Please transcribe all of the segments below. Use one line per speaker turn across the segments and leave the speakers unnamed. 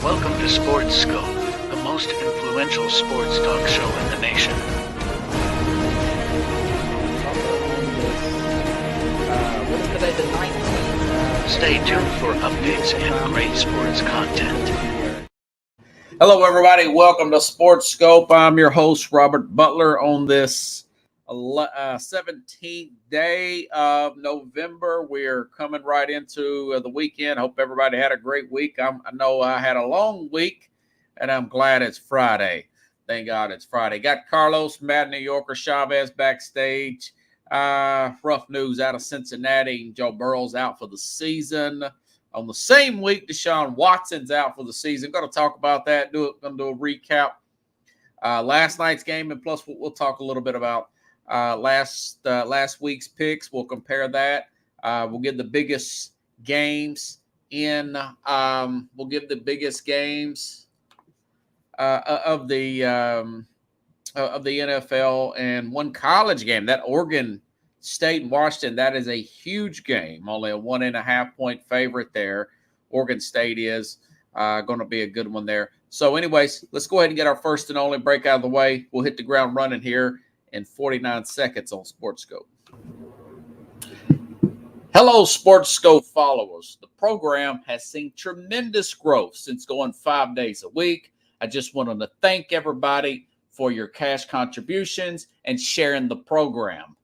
Welcome to Sports Scope, the most influential sports talk show in the nation.
What is today, the 19th?
Stay tuned for updates and great sports content.
Hello, everybody. Welcome to Sports Scope. I'm your host, Robert Butler, on this 17th day of November. We're coming right into the weekend. Hope everybody had a great week. I know I had a long week, and I'm glad it's Friday. Thank God it's Friday. Got Carlos, Mad New Yorker, Chavez backstage. Rough news out of Cincinnati. Joe Burrow's out for the season. On the same week, Deshaun Watson's out for the season. Going to talk about that. Going to do a recap. Last night's game, and plus we'll talk a little bit about last week's picks. We'll compare that. We'll give the biggest games in. We'll give the biggest games of the NFL and one college game. That Oregon State and Washington. That is a huge game. Only a 1.5 point favorite there. Oregon State is going to be a good one there. So, anyways, let's go ahead and get our first and only break out of the way. We'll hit the ground running here in 49 seconds on Sports Scope. Hello, Sports Scope followers. The program has seen tremendous growth since going 5 days a week. I just wanted to thank everybody for your cash contributions and sharing the program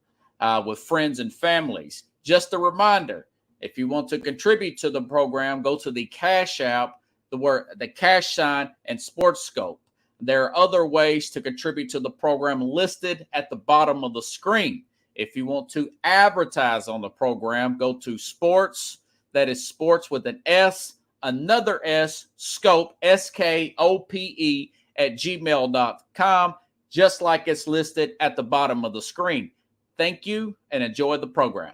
with friends and families. Just a reminder, if you want to contribute to the program, go to the Cash App, the cash sign, and Sports Scope. There are other ways to contribute to the program listed at the bottom of the screen. If you want to advertise on the program, go to sports, that is sports with an S, another S, scope, SKOPE, at gmail.com, just like it's listed at the bottom of the screen. Thank you and enjoy the program.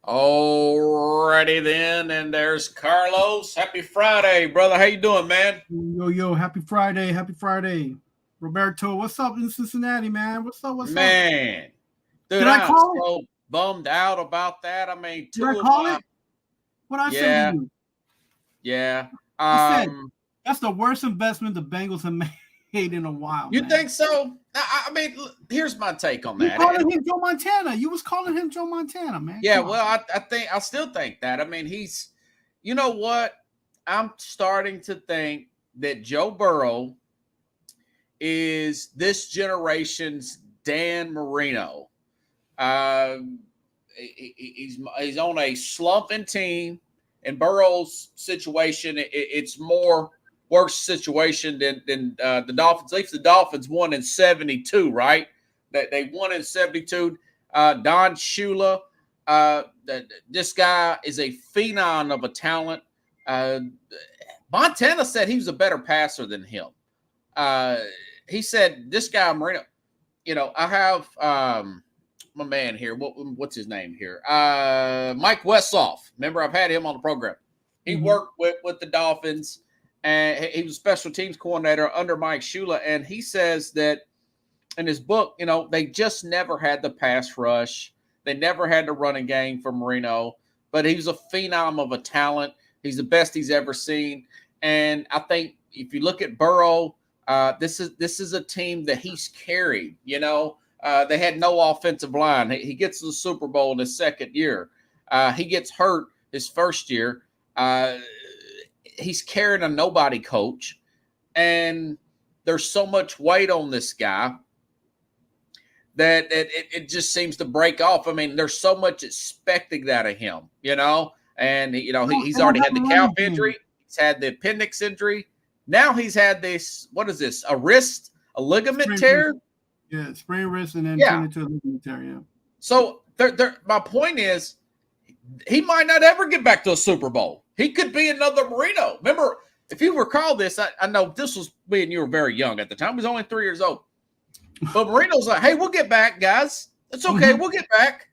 Alrighty then, and there's Carlos. Happy Friday, brother. How you doing, man?
Yo, happy Friday. Roberto, what's up in Cincinnati, man? What's up?
Man, dude,
Did I call
I'm so bummed out about that. I mean,
Did I call it? What I said to you?
Yeah.
I said, that's the worst investment the Bengals have made in a while.
You
man.
think so? I mean, here's my take on that.
You calling him Joe Montana. You was calling him Joe Montana, man.
Yeah, well, I still think that. I mean, you know what? I'm starting to think that Joe Burrow is this generation's Dan Marino. He's on a slumping team. In Burrow's situation, it's more worse situation than the Dolphins. At least the Dolphins won in 72, right? They won in 72. Don Shula, this guy is a phenom of a talent. Montana said he was a better passer than him. He said, this guy, Marino, I have my man here. What's his name here? Mike Westhoff. Remember, I've had him on the program. He worked with the Dolphins, and he was special teams coordinator under Mike Shula. And he says that in his book, they just never had the pass rush. They never had the running game for Marino, but he was a phenom of a talent. He's the best he's ever seen. And I think if you look at Burrow, this is a team that he's carried, They had no offensive line. He gets to the Super Bowl in his second year. He gets hurt his first year. He's carrying a nobody coach. And there's so much weight on this guy that it just seems to break off. I mean, there's so much expecting out of him, And, he's already had the calf injury. He's had the appendix injury. Now he's had this, what is this, a ligament tear?
Yeah, sprained wrist and then turn into a ligament tear, yeah.
So my point is, he might not ever get back to a Super Bowl. He could be another Marino. Remember, if you recall this, I know this was me and you were very young at the time. He was only 3 years old. But Marino's like, hey, we'll get back, guys. It's okay. We'll get back.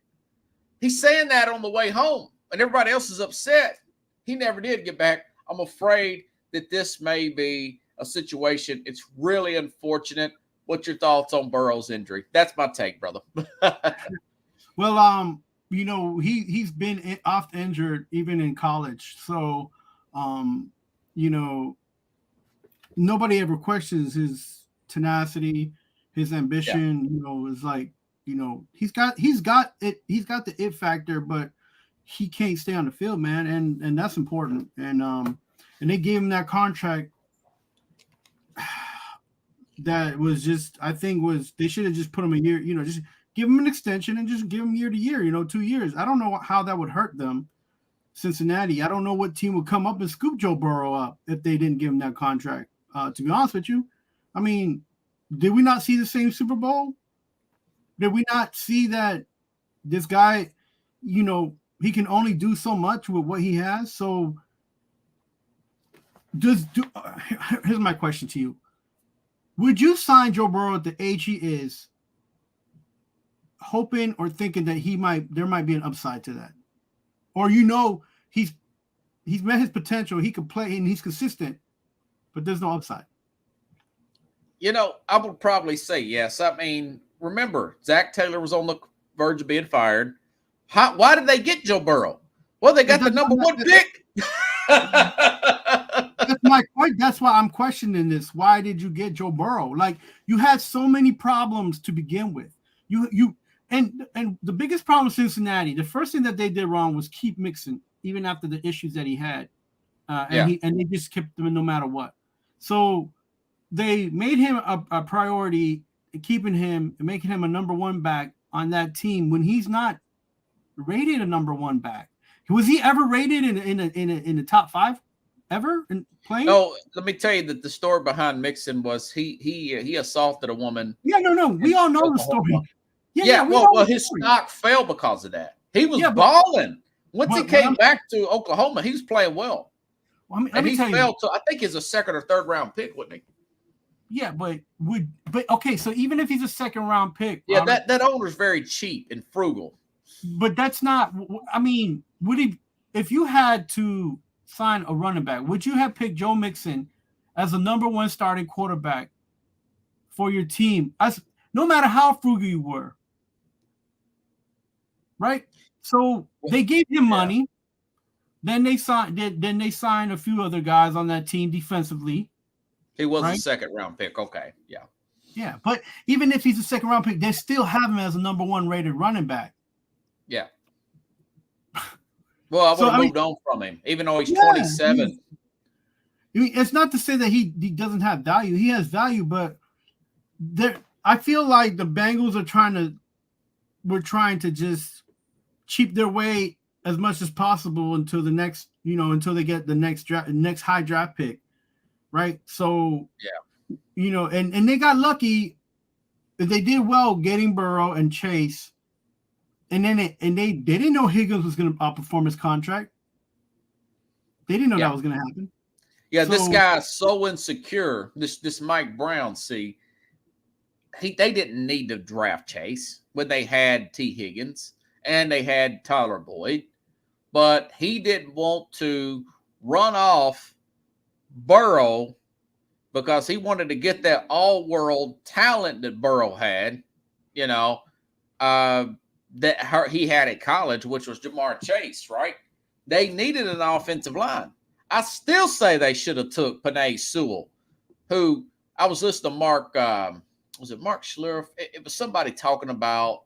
He's saying that on the way home, and everybody else is upset. He never did get back. I'm afraid that this may be a situation. It's really unfortunate. What's your thoughts on Burrow's injury? That's my take, brother.
Well, he's been oft injured even in college. So, you know, nobody ever questions his tenacity, his
Yeah.
ambition. Is like, he's got the it factor, but he can't stay on the field, man, and that's important. And they gave him that contract that was just, I think they should have just put him a year, just give him an extension and just give him year to year, 2 years. I don't know how that would hurt them, Cincinnati. I don't know what team would come up and scoop Joe Burrow up if they didn't give him that contract. To be honest with you, I mean, did we not see the same Super Bowl? Did we not see that this guy, he can only do so much with what he has? So here's my question to you. Would you sign Joe Burrow at the age he is, hoping or thinking that there might be an upside to that? Or he's met his potential, he can play and he's consistent, but there's no upside?
I would probably say yes. I mean, remember, Zach Taylor was on the verge of being fired. Why did they get Joe Burrow? Well, they got the number 1 pick.
That's my point. That's why I'm questioning this. Why did you get Joe Burrow? Like, you had so many problems to begin with. And the biggest problem with Cincinnati, the first thing that they did wrong was keep Mixon, even after the issues that he had. And they just kept him no matter what. So they made him a priority, keeping him and making him a number 1 back on that team when he's not rated a number 1 back. Was he ever rated in the top 5 ever in playing?
No, let me tell you that the story behind Mixon was he assaulted a woman.
Yeah, no, we all know the story.
Well, his stock fell because of that. He was balling. Once he came back to Oklahoma, he was playing well. And he fell to, I think he's a 2nd or 3rd round pick, wasn't he?
Yeah, but okay, so even if he's a 2nd round pick,
that owner's very cheap and frugal.
But that's not. I mean, if you had to sign a running back, would you have picked Joe Mixon as a number 1 starting quarterback for your team? No matter how frugal you were, right? So they gave him money. Then they signed a few other guys on that team defensively.
He was a 2nd round pick. Okay, yeah.
Yeah, but even if he's a 2nd round pick, they still have him as a number 1 rated running back.
Yeah. Well, I would have moved on from him, even though he's 27.
It's not to say that he doesn't have value. He has value, but I feel like the Bengals were trying to just cheap their way as much as possible until the next, until they get the next high draft pick, right? So and they got lucky. They did well getting Burrow and Chase. And then they didn't know Higgins was going to outperform his contract. They didn't know that was going to happen.
Yeah, this guy's so insecure. This Mike Brown, they didn't need to draft Chase when they had T. Higgins and they had Tyler Boyd, but he didn't want to run off Burrow because he wanted to get that all-world talent that Burrow had, that he had at college, which was Jamar Chase, right? They needed an offensive line. I still say they should have took Penei Sewell, who I was listening to Mark. Was it Mark Schlereth? It was somebody talking about.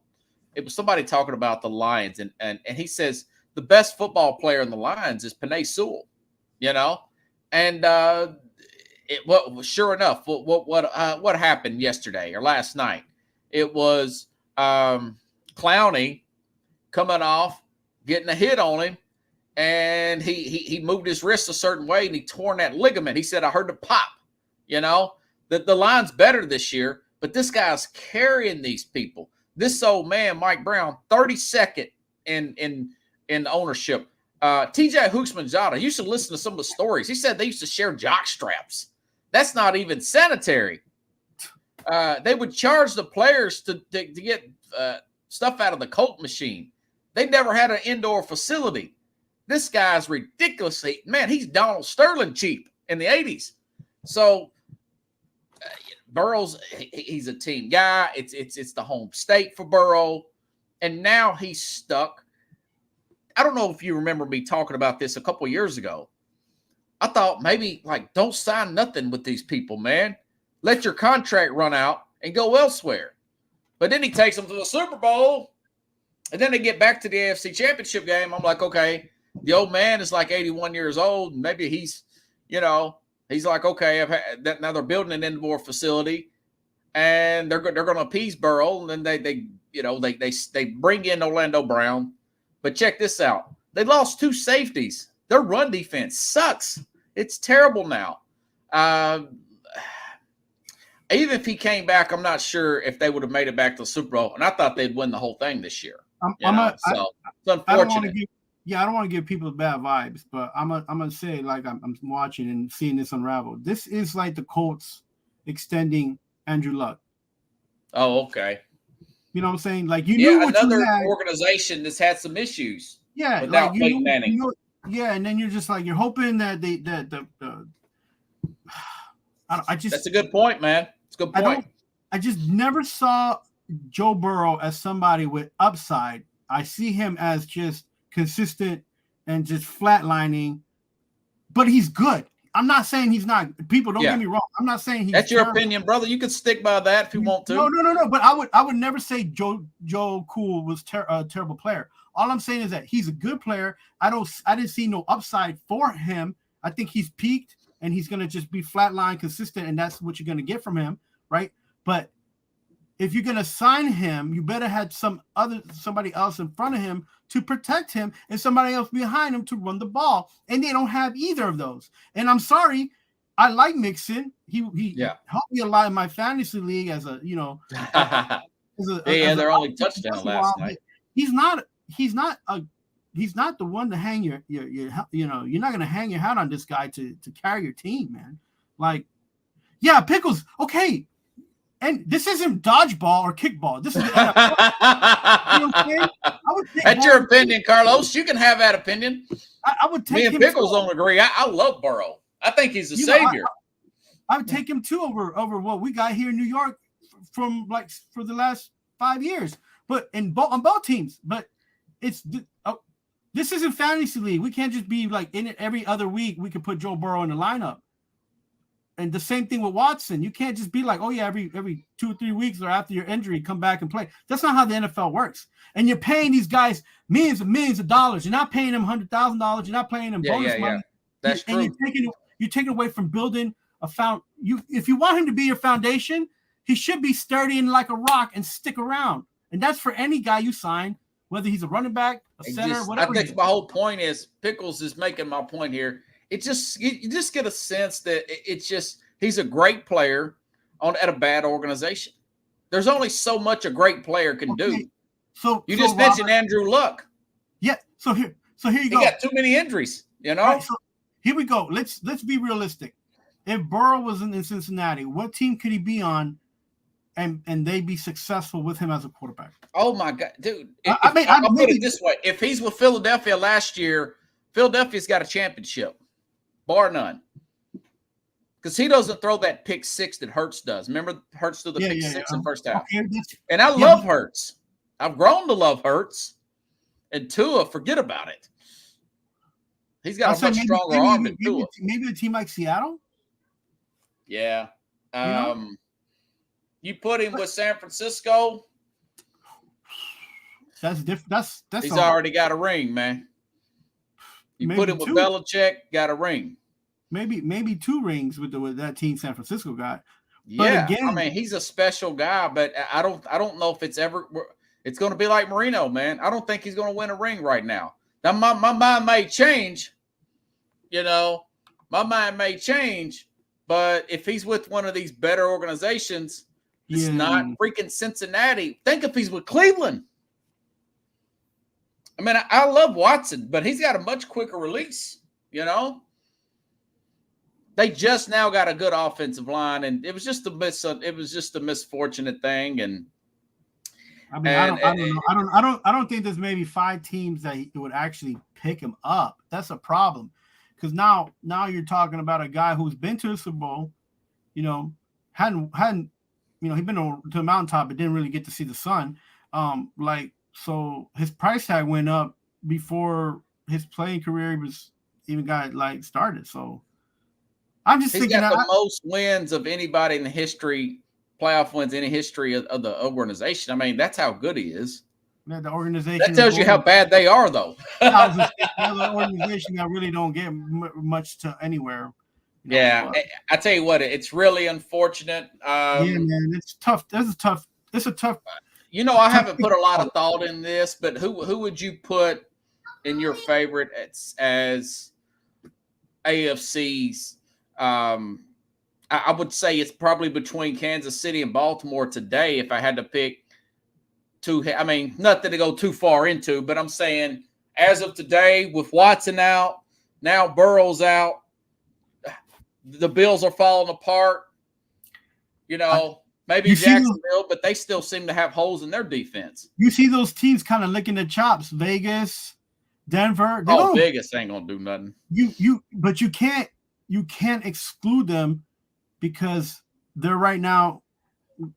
It was somebody talking about the Lions, and he says the best football player in the Lions is Penei Sewell, and sure enough, what happened yesterday or last night? It was Clowney coming off, getting a hit on him, and he moved his wrist a certain way, and he torn that ligament. He said, I heard the pop, that the line's better this year, but this guy's carrying these people. This old man, Mike Brown, 32nd in ownership. TJ Houshmandzadeh, you should listen to some of the stories. He said they used to share jock straps. That's not even sanitary. They would charge the players to get stuff out of the Coke machine. They never had an indoor facility. This guy's ridiculously, man, he's Donald Sterling cheap in the 80s. So Burrow's, he's a team guy. It's the home state for Burrow. And now he's stuck I don't know if you remember me talking about this a couple years ago. I thought maybe like don't sign nothing with these people, man. Let your contract run out and go elsewhere. But then he takes them to the Super Bowl, and then they get back to the AFC Championship game. I'm like, okay, the old man is like 81 years old. And maybe he's, he's like, okay, now they're building an indoor facility, and they're going to appease Burrow, and then they bring in Orlando Brown. But check this out: they lost 2 safeties. Their run defense sucks. It's terrible now. Even if he came back, I'm not sure if they would have made it back to the Super Bowl. And I thought they'd win the whole thing this year. It's unfortunate.
I don't want to give people bad vibes, but I'm gonna say, like, I'm watching and seeing this unravel. This is like the Colts extending Andrew Luck.
Oh, okay.
You know what I'm saying? Like, you knew what
another
you had.
Organization that's had some issues.
Yeah,
without
like
Peyton Manning.
And then you're just like, you're hoping that
That's a good point, man. It's a good point.
I just never saw Joe Burrow as somebody with upside. I see him as just consistent and just flatlining, but he's good. I'm not saying he's not. People don't get me wrong. I'm not saying he's.
That's your opinion, brother. You can stick by that if you want to.
No. But I would never say Joe Cool was a terrible player. All I'm saying is that he's a good player. I didn't see no upside for him. I think he's peaked and he's gonna just be flatline consistent, and that's what you're gonna get from him, right? But if you're gonna sign him, you better have somebody else in front of him to protect him and somebody else behind him to run the ball. And they don't have either of those. And I'm sorry, I like Mixon. He helped me a lot in my fantasy league as a,
their only touchdown last night.
He's not the one to hang your you're not going to hang your hat on this guy to carry your team, man. Like, yeah, Pickles, okay. And this isn't dodgeball or kickball. This is the NFL.
That's your opinion, Carlos. You can have that opinion.
I would take him.
Me and Pickles don't agree. I love Burrow. I think he's a savior.
I would take him too over what we got here in New York for the last 5 years. But on both teams. But this isn't fantasy league. We can't just be like in it every other week. We can put Joe Burrow in the lineup. And the same thing with Watson. You can't just be like, oh, yeah, every 2 or 3 weeks or after your injury, come back and play. That's not how the NFL works. And you're paying these guys millions and millions of dollars. You're not paying them $100,000. You're not paying them bonus money.
That's true.
And you're taking away from building if you want him to be your foundation, he should be sturdy and like a rock and stick around. And that's for any guy you sign, whether he's a running back, a center, whatever.
I think my whole point is Pickles is making my point here. You just get a sense that he's a great player at a bad organization. There's only so much a great player can do. So you just mentioned Andrew Luck.
Yeah. So here you go.
He got too many injuries.
Right, so here we go. Let's be realistic. If Burrow was in Cincinnati, what team could he be on, and they be successful with him as a quarterback?
Oh my God, dude! I'll put it this way: if he's with Philadelphia last year, Philadelphia's got a championship. Bar none. Because he doesn't throw that pick six that Hurts does. Remember Hurts threw the pick six in first half. Okay, and I love Hurts. I've grown to love Hurts. And Tua, forget about it. He's got a much stronger arm than Tua.
Maybe a team like Seattle?
Yeah. You put him with San Francisco.
That's different.
He's already got a ring, man. You put him with Belichick, got a ring.
Maybe 2 rings with that team San Francisco got.
Yeah, but again, I mean, he's a special guy, but I don't know if it's going to be like Marino, man. I don't think he's going to win a ring right now. Now my mind may change, my mind may change, but if he's with one of these better organizations, it's not freaking Cincinnati. Think if he's with Cleveland. I mean, I love Watson, but he's got a much quicker release, They just now got a good offensive line, and it was just a misfortunate thing. And
I mean, I don't think there's maybe 5 teams that would actually pick him up. That's a problem, because now you're talking about a guy who's been to the Super Bowl, hadn't he'd been to the mountaintop but didn't really get to see the sun, so his price tag went up before his playing career was even got like started. So I'm just
He's
thinking
got the most wins of anybody in the history, playoff wins in the history of the organization. I mean, that's how good he is.
that the organization
That tells you how bad they are, though.
I was just thinking, another organization that really don't get much to anywhere. You know,
Yeah, I tell you what, it's really unfortunate.
Yeah, man, it's tough. This is tough. It's a tough.
You know, I haven't put a lot of thought in this, but who would you put in your favorite as AFC's? I would say it's probably between Kansas City and Baltimore today. If I had to pick two, I mean, nothing to go too far into, but I'm saying as of today, with Watson out, now Burrow's out, the Bills are falling apart. You know, maybe Jacksonville, but they still seem to have holes in their defense.
You see those teams kind of licking their chops. Vegas, Denver.
Vegas ain't gonna do nothing.
But you can't exclude them because they're right now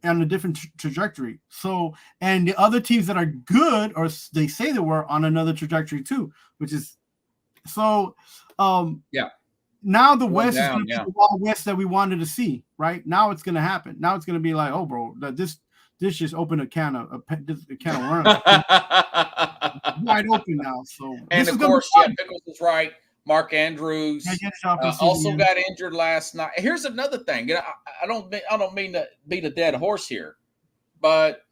on a different trajectory. So, and the other teams that are good, or they say they were, on another trajectory too, which is so.
Yeah.
Now the West is going to be the Wild West that we wanted to see, right? Now it's going to happen. Now it's going to be like, oh, bro, this just opened a can of worms. Wide open now. So,
and of course, Pickles is right. Mark Andrews also got injured last night. Here's another thing. I don't mean to beat a dead horse here, but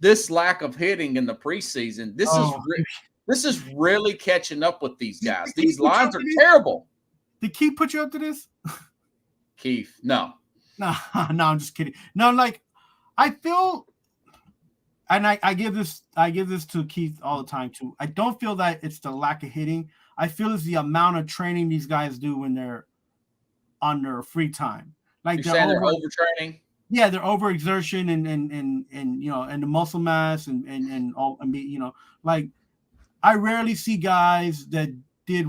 this lack of hitting in the preseason, this is really catching up with these guys. These lines are terrible.
Did Keith put you up to this?
Keith, no.
No, I'm just kidding. No, like I feel, and I give this to Keith all the time too. I don't feel that it's the lack of hitting. I feel it's the amount of training these guys do when they're on their free time. Like
they're overtraining.
Yeah, they're overexertion and you know, and the muscle mass and all. I mean, you know, like I rarely see guys that did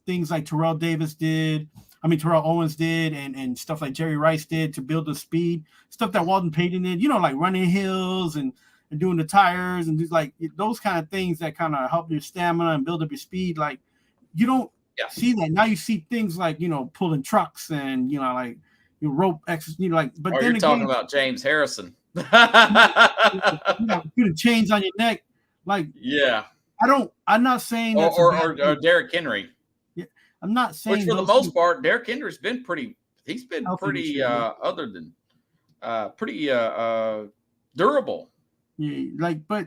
things like Terrell Owens did, and stuff like Jerry Rice did to build the speed, stuff that Walton Payton did, you know, like running hills and doing the tires and just like those kind of things that kind of help your stamina and build up your speed. Like you don't see that. Now you see things like, you know, pulling trucks and, you know, like your rope exercise, you know, like, but
or
then
you're talking about James Harrison.
You know, put chains on your neck. Like,
yeah,
I'm not saying
or Derrick Henry.
I'm not saying,
which for the most part, Derrick Henry's been pretty. He's been pretty durable.
Yeah, like, but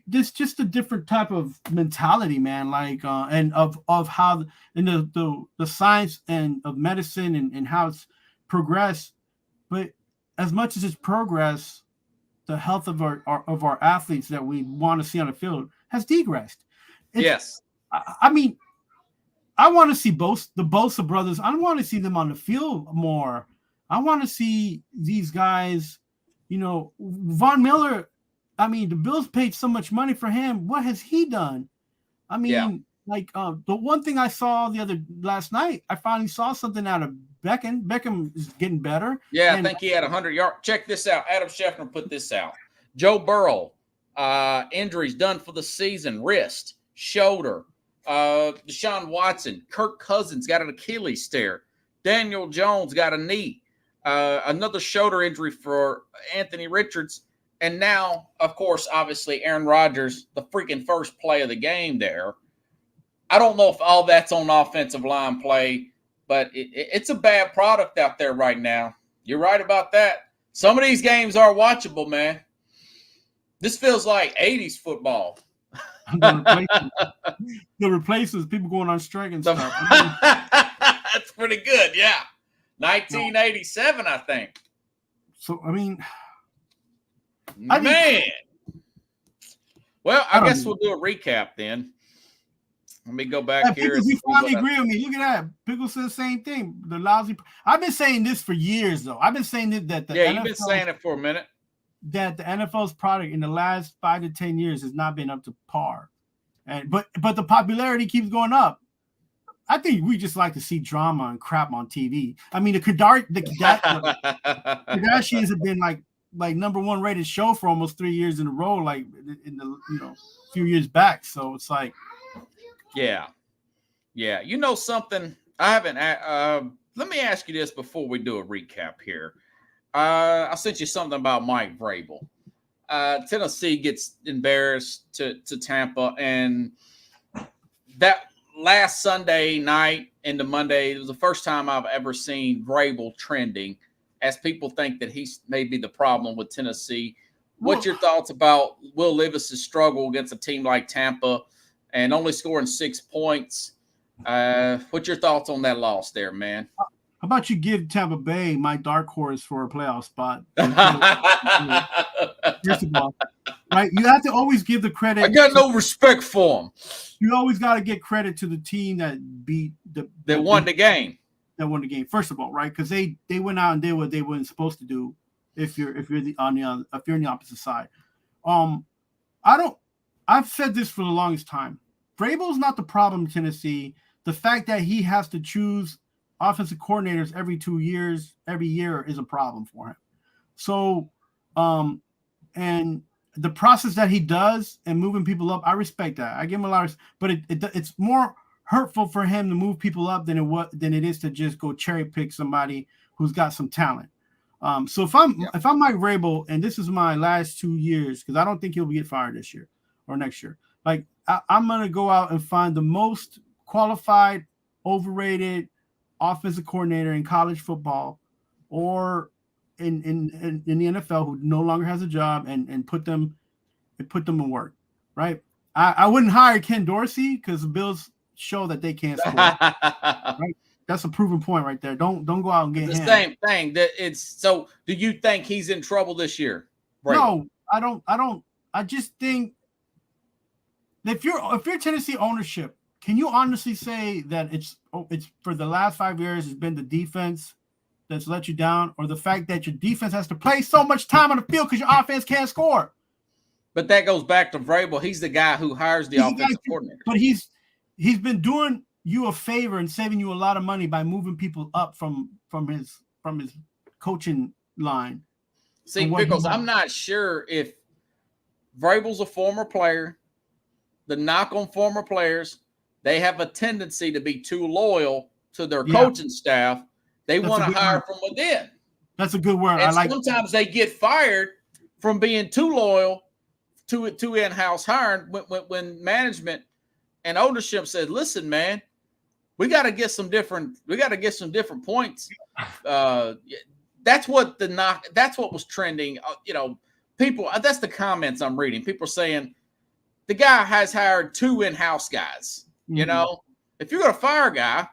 this just a different type of mentality, man. Like, and of how and the science and of medicine and how it's progressed. But as much as it's progressed, the health of our athletes that we want to see on the field has degressed.
Yes,
I mean. I want to see the Bosa brothers. I want to see them on the field more. I want to see these guys, you know, Von Miller. I mean, the Bills paid so much money for him. What has he done? I mean, like the one thing I saw last night, I finally saw something out of Beckham. Beckham is getting better.
Yeah, I think he had 100 yards. Check this out. Adam Schefter put this out. Joe Burrow, injuries done for the season, wrist, shoulder. Deshaun Watson, Kirk Cousins got an Achilles tear. Daniel Jones got a knee. Another shoulder injury for Anthony Richards. And now, of course, obviously, Aaron Rodgers, the freaking first play of the game there. I don't know if all that's on offensive line play, but it's a bad product out there right now. You're right about that. Some of these games are watchable, man. This feels like 80s football.
The replacements, people going on strike and stuff.
That's pretty good, yeah. 1987, I think.
So, I mean,
man. Well, I guess we'll do a recap then. Let me go back here.
You finally agree with me. Look at that. Pickle said the same thing. The lousy. I've been saying this for years, though. I've been saying that the
NFL, you've been saying it for a minute.
That the NFL's product in the last 5 to 10 years has not been up to par, but the popularity keeps going up. I think we just like to see drama and crap on TV. I mean, the Kardashians have been like like #1 rated show for almost 3 years in a row, like in the few years back. So it's like,
yeah. You know something? I haven't. Let me ask you this before we do a recap here. I sent you something about Mike Vrabel. Tennessee gets embarrassed to Tampa, and that last Sunday night into Monday, it was the first time I've ever seen Vrabel trending, as people think that he's maybe the problem with Tennessee. What's your thoughts about Will Levis's struggle against a team like Tampa and only scoring 6 points? What's your thoughts on that loss there, man?
How about you give Tampa Bay my dark horse for a playoff spot? First of all, right? You have to always give the credit.
I got no respect for him.
You always got to get credit to the team that beat
that won the game.
That won the game. First of all, right? Because they went out and did what they weren't supposed to do. If you're on the opposite side, I've said this for the longest time. Vrabel's not the problem in Tennessee. The fact that he has to choose offensive coordinators every year is a problem for him. So, and the process that he does and moving people up, I respect that. I give him a lot of, but it's more hurtful for him to move people up than it is to just go cherry pick somebody who's got some talent. So if I'm Mike Vrabel, and this is my last 2 years, because I don't think he'll get fired this year or next year. Like I'm gonna go out and find the most qualified, overrated offensive coordinator in college football or in the NFL who no longer has a job and put them in work, right? I wouldn't hire Ken Dorsey because the Bills show that they can't score. Right? That's a proven point right there. Don't go out and get
the same thing. That it's so. Do you think he's in trouble this year?
No, I don't. I just think if you're Tennessee ownership, can you honestly say that it's for the last 5 years it's been the defense that's let you down, or the fact that your defense has to play so much time on the field because your offense can't score?
But that goes back to Vrabel. He's the guy who hires the offensive coordinator.
But he's been doing you a favor and saving you a lot of money by moving people up from his coaching line.
See, Pickles, I'm not sure if Vrabel's a former player. The knock on former players, they have a tendency to be too loyal to their coaching staff. They want to hire from within.
That's a good word.
And sometimes they get fired from being too loyal to in-house hiring when management and ownership says, "Listen, man, we got to get some different points." That's what that's what was trending. People. That's the comments I'm reading. People saying the guy has hired 2 in-house guys.
Mm-hmm.
If you're going to fire a guy,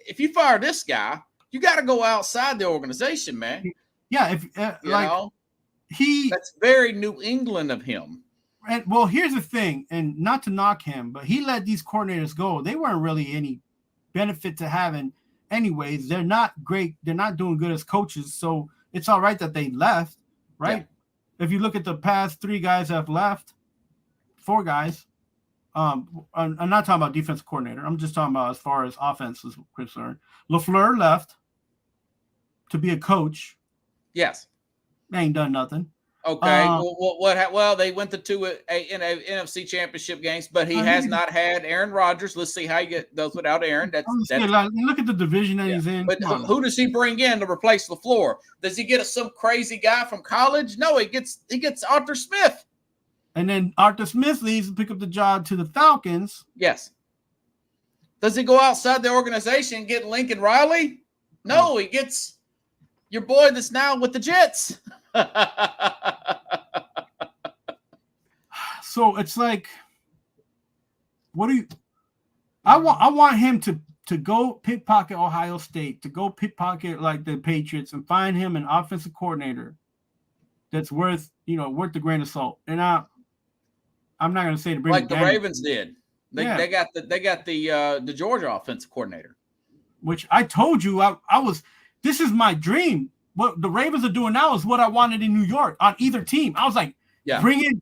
if you fire this guy, you got to go outside the organization, man.
Yeah.
That's very New England of him.
And well, here's the thing, and not to knock him, but he let these coordinators go. They weren't really any benefit to having anyways. They're not great. They're not doing good as coaches. So it's all right that they left, right? Yeah. If you look at the past 3 guys that have left, 4 guys, I'm not talking about defensive coordinator. I'm just talking about as far as offense is concerned. LaFleur left to be a coach.
Yes.
They ain't done nothing.
Okay. Well, they went to 2 NFC championship games, but he has not had Aaron Rodgers. Let's see how he does without Aaron.
Look at the division that he's in.
But who does he bring in to replace LaFleur? Does he get some crazy guy from college? No, he gets Arthur Smith.
And then Arthur Smith leaves and pick up the job to the Falcons.
Yes. Does he go outside the organization and get Lincoln Riley? No, he gets your boy that's now with the Jets.
So it's like, I want him to go pickpocket Ohio State, to go pickpocket like the Patriots, and find him an offensive coordinator that's worth the grain of salt. And I'm not going to say to bring
like the Ravens did. They got the Georgia offensive coordinator,
which I told you this is my dream. What the Ravens are doing now is what I wanted in New York on either team. I was like, bring in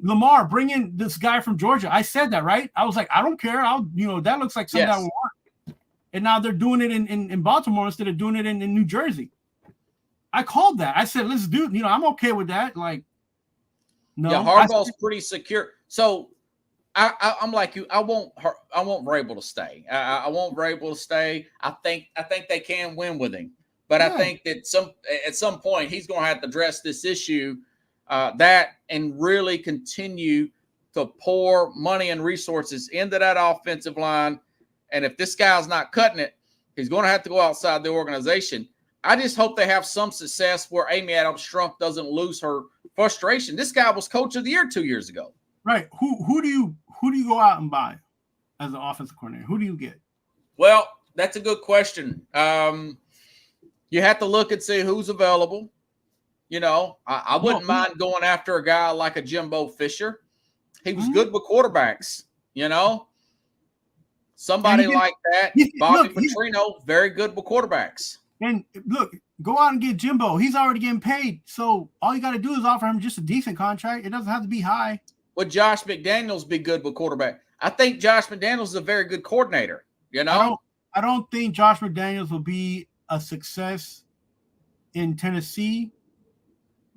Lamar, bring in this guy from Georgia. I said that, right? I was like, I don't care. That looks like something I would want. And now they're doing it in Baltimore instead of doing it in New Jersey. I called that. I said, let's do it. You know, I'm okay with that. Like, no.
Yeah, Harbaugh's pretty secure. So I'm like you. I want Vrabel to stay. I want Vrabel to stay. I think they can win with him, but I think that at some point he's going to have to address this issue, and really continue to pour money and resources into that offensive line. And if this guy's not cutting it, he's going to have to go outside the organization. I just hope they have some success where Amy Adams-Strunk doesn't lose her frustration. This guy was coach of the year 2 years ago.
Right. Who do you go out and buy as an offensive coordinator? Who do you get?
Well, that's a good question. You have to look and see who's available. You know, I wouldn't mind going after a guy like a Jimbo Fisher. He was good with quarterbacks, you know. Somebody like that. Bobby Petrino, very good with quarterbacks.
And look, go out and get Jimbo. He's already getting paid. So all you got to do is offer him just a decent contract. It doesn't have to be high.
Would Josh McDaniels be good with quarterback? I think Josh McDaniels is a very good coordinator, you know.
I don't think Josh McDaniels will be a success in Tennessee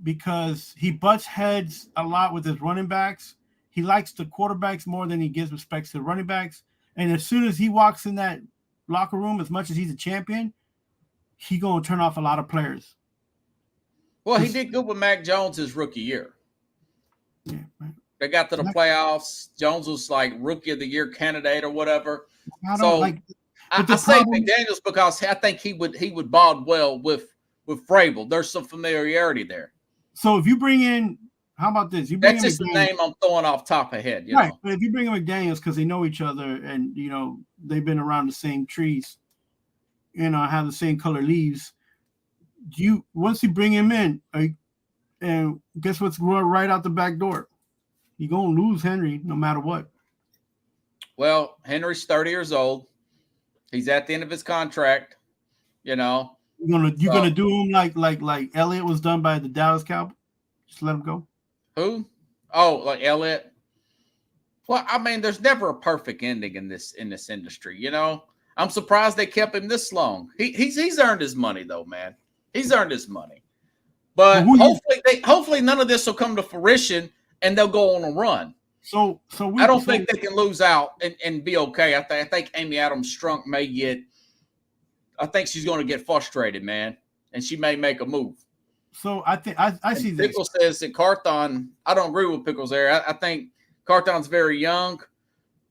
because he butts heads a lot with his running backs. He likes the quarterbacks more than he gives respect to the running backs. And as soon as he walks in that locker room, as much as he's a champion, he's going to turn off a lot of players.
Well, he did good with Mac Jones his rookie year.
Yeah, right.
They got to the playoffs. Jones was like rookie of the year candidate or whatever. I say McDaniels because I think he would bond well with Vrabel. There's some familiarity there.
So if you bring in, how about this?
That's just the name I'm throwing off top of head. You know?
But if you bring in McDaniels because they know each other and you know they've been around the same trees, you know, have the same color leaves. Once you bring him in, and guess what's going right out the back door? You're gonna lose Henry no matter what.
Well, Henry's 30 years old. He's at the end of his contract. You know,
you're gonna do him like Elliott was done by the Dallas Cowboys. Just let him go.
Who? Oh, like Elliott. Well, I mean, there's never a perfect ending in this industry. You know, I'm surprised they kept him this long. He's earned his money though, man. He's earned his money. But hopefully none of this will come to fruition and they'll go on a run. I don't think they can lose out and be okay. I think Amy Adams-Strunk may get – I think she's going to get frustrated, man, and she may make a move.
So I think I see this.
Pickles says that Carthon – I don't agree with Pickles there. I think Carthon's very young.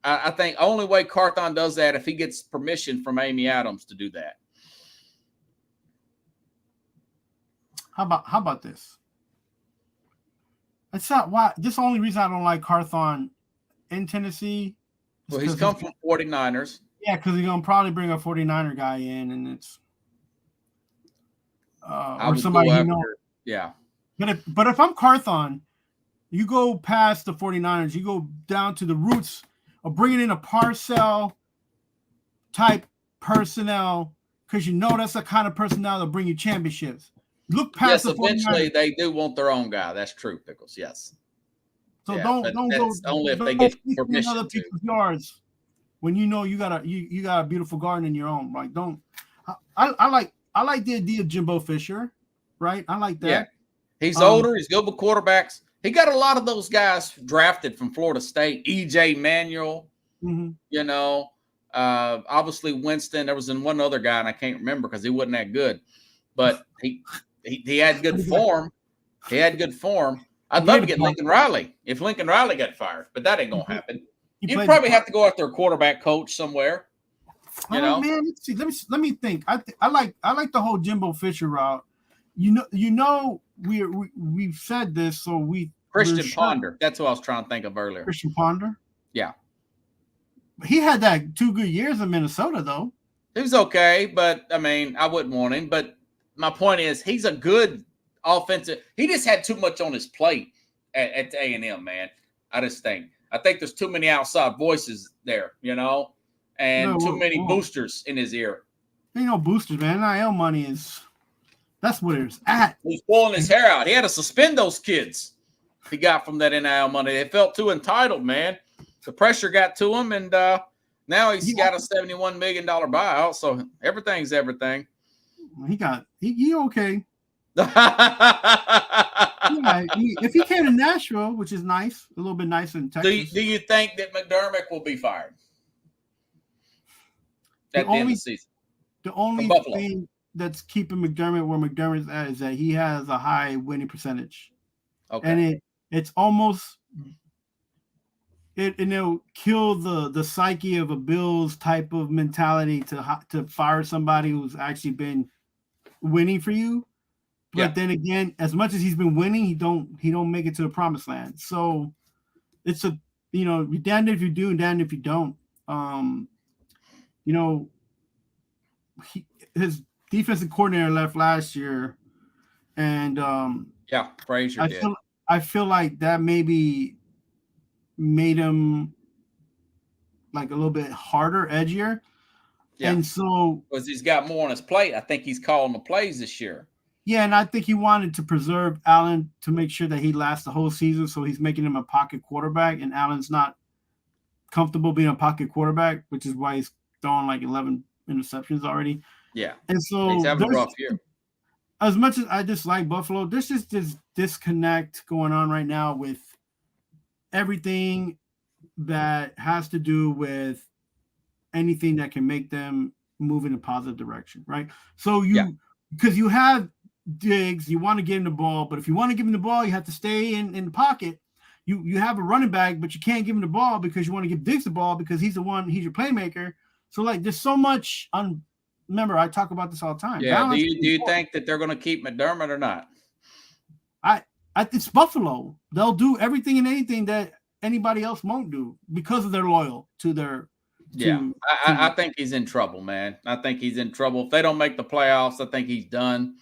I think only way Carthon does that if he gets permission from Amy Adams to do that.
How about this? It's not why. This is the only reason I don't like Carthon in Tennessee.
Well, he's come from 49ers.
Yeah, because he's gonna probably bring a 49er guy in, and it's or somebody you know.
Yeah.
But if I'm Carthon, you go past the 49ers, you go down to the roots of bringing in a Parcell type personnel because you know that's the kind of personnel that'll bring you championships. Look past the 49ers.
Eventually they do want their own guy. That's true, Pickles. Yes.
So don't go
only if they get permission
other people's yards when you know you got a beautiful garden in your own. Like I like the idea of Jimbo Fisher, right? I like that.
Yeah. He's older. He's good with quarterbacks. He got a lot of those guys drafted from Florida State. E.J. Manuel, you know, obviously Winston. There was one other guy, and I can't remember because he wasn't that good. But he had good form. He had good form. I'd love to get Lincoln Riley if Lincoln Riley got fired, but that ain't going to happen. You'd probably have to go after a quarterback coach somewhere. You know,
man. Let's see. Let me think. I like the whole Jimbo Fisher route. You know, we've said this, so
Christian Ponder. That's what I was trying to think of earlier.
Christian Ponder.
Yeah,
he had that 2 good years in Minnesota, though.
He was okay, but I mean, I wouldn't want him. But my point is, he's a good offensive. He just had too much on his plate at A&M, man. I think there's too many outside voices there, you know, and too many boosters in his ear.
Ain't no boosters, man. NIL money that's what it's at.
He's pulling his hair out. He had to suspend those kids he got from that NIL money. They felt too entitled, man. The pressure got to him, and now he's got a $71 million buyout, so everything's everything.
He okay. Yeah, if he came to Nashville, which is nice, a little bit nicer in Texas.
Do you think that McDermott will be fired at the end of the season?
The only thing that's keeping McDermott where McDermott's at is that he has a high winning percentage. Okay. And it's almost it'll kill the psyche of a Bills type of mentality to fire somebody who's actually been winning for you. But then again, as much as he's been winning, he don't make it to the promised land. So it's you're damned if you do and damned if you don't. His defensive coordinator left last year, and
Frazier did.
I feel like that maybe made him like a little bit harder, edgier. Yeah. And so
because he's got more on his plate, I think he's calling the plays this year.
Yeah, and I think he wanted to preserve Allen to make sure that he lasts the whole season, so he's making him a pocket quarterback, and Allen's not comfortable being a pocket quarterback, which is why he's throwing like 11 interceptions already.
Yeah.
And so
he's having a rough year.
As much as I dislike Buffalo, there's just this disconnect going on right now with everything that has to do with anything that can make them move in a positive direction, right? So because you have Diggs, you want to give him the ball, but if you want to give him the ball, you have to stay in the pocket. You have a running back, but you can't give him the ball because you want to give Diggs the ball because he's your playmaker. So like there's so much remember, I talk about this all the time.
Yeah. Do you think that they're going to keep McDermott or not?
It's Buffalo. They'll do everything and anything that anybody else won't do because of their loyal to their.
I think he's in trouble, man. I think he's in trouble. If they don't make the playoffs, I think he's done.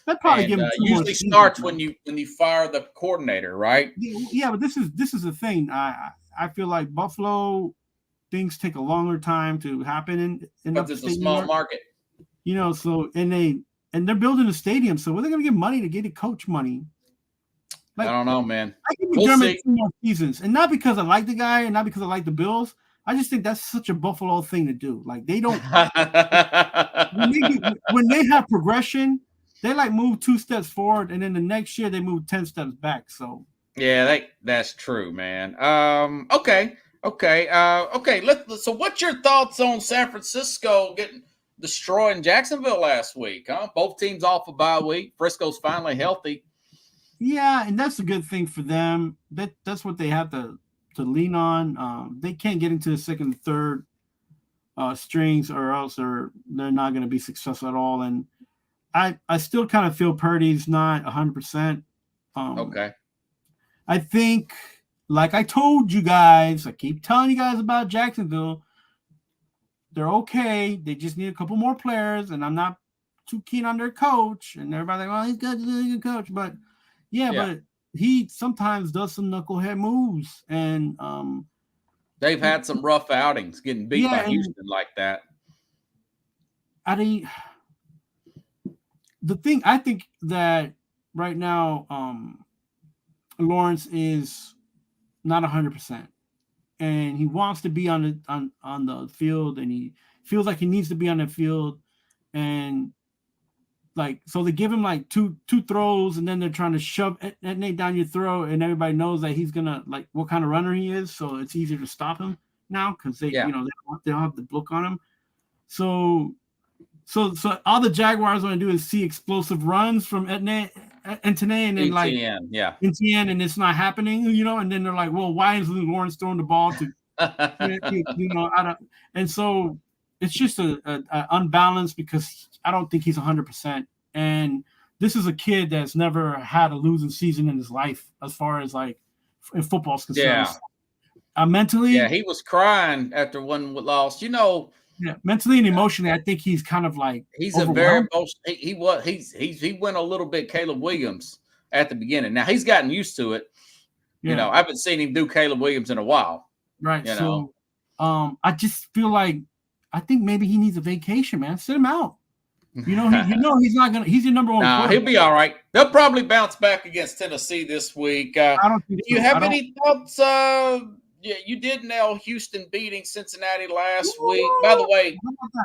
That probably give him
usually starts when you fire the coordinator, right?
Yeah, but this is the thing. I feel like Buffalo things take a longer time to happen in
it's a small market.
So and they're building a stadium, so where are they gonna get money to get a coach money?
Like, I don't know, man.
I give McDermott 2 more seasons, and not because I like the guy, and not because I like the Bills. I just think that's such a Buffalo thing to do. Like they don't when they have progression, they like move 2 steps forward, and then the next year they move 10 steps back. So
that's true, man. Okay. So what's your thoughts on San Francisco getting destroyed in Jacksonville last week? Huh? Both teams off a bye week. Frisco's finally healthy.
Yeah, and that's a good thing for them. That's what they have to lean on. They can't get into the second and third strings, or else they're not going to be successful at all. And I still kind of feel Purdy's not 100%.
Okay.
I think, like I told you guys, I keep telling you guys about Jacksonville. They're okay. They just need a couple more players, and I'm not too keen on their coach. And everybody's like, he's good, he's a good coach. But but he sometimes does some knucklehead moves, and
they've had some rough outings getting beat by Houston like that.
The thing I think that right now, Lawrence is not 100%, and he wants to be on the field, and he feels like he needs to be on the field, and like, so they give him like two throws, and then they're trying to shove Nate down your throat, and everybody knows that he's gonna, like, what kind of runner he is, so it's easier to stop him now because they don't have the look on him. So all the Jaguars want to do is see explosive runs from Etienne, and then like Etienne, and it's not happening, and then they're like, well, why is Lawrence throwing the ball to and so it's just a unbalanced, because I don't think he's 100%. And this is a kid that's never had a losing season in his life, as far as like in football's concerned. Mentally,
he was crying after one loss.
Mentally and emotionally, I think he's kind of like
he's a very he went a little bit Caleb Williams at the beginning. Now he's gotten used to it. I haven't seen him do Caleb Williams in a while.
Right. So I just feel like, I think maybe he needs a vacation, man. Sit him out. He's not gonna. He's your number one.
Nah, he'll be all right. They'll probably bounce back against Tennessee this week.
I don't think
do you have any thoughts? You did nail Houston beating Cincinnati last week. By the way,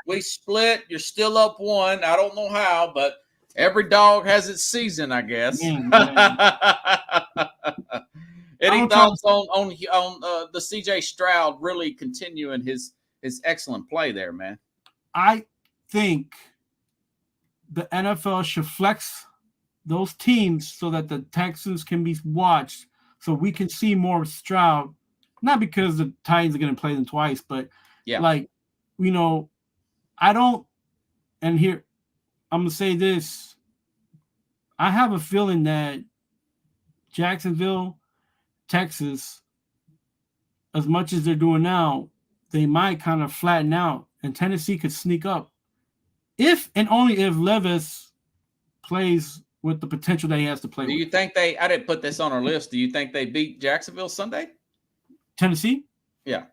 we split. You're still up 1. I don't know how, but Every dog has its season, I guess.
Man.
Any thoughts on the CJ Stroud really continuing his excellent play there, man?
I think the NFL should flex those teams so that the Texans can be watched, so we can see more of Stroud. Not because the Titans are going to play them twice, but I don't. And here, I'm going to say this. I have a feeling that Jacksonville, Texas, as much as they're doing now, they might kind of flatten out, and Tennessee could sneak up if and only if Levis plays with the potential that he has to play.
Do you think I didn't put this on our list. Do you think they beat Jacksonville Sunday?
Tennessee?
Yeah.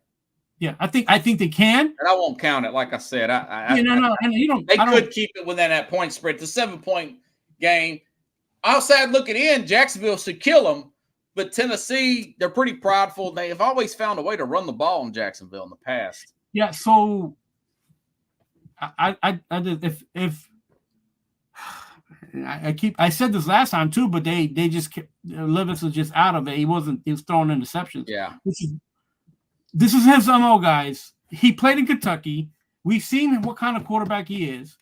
I think they can.
And I won't count it. Like I said,
no. And you don't.
They could keep it within that point spread. It's a 7-point game. Outside looking in, Jacksonville should kill them. But Tennessee, they're pretty prideful. They have always found a way to run the ball in Jacksonville in the past.
Yeah, so I said this last time too, but they just kept, Levis was just out of it. He was throwing interceptions.
Yeah.
This is his MO, guys. He played in Kentucky. We've seen what kind of quarterback he is.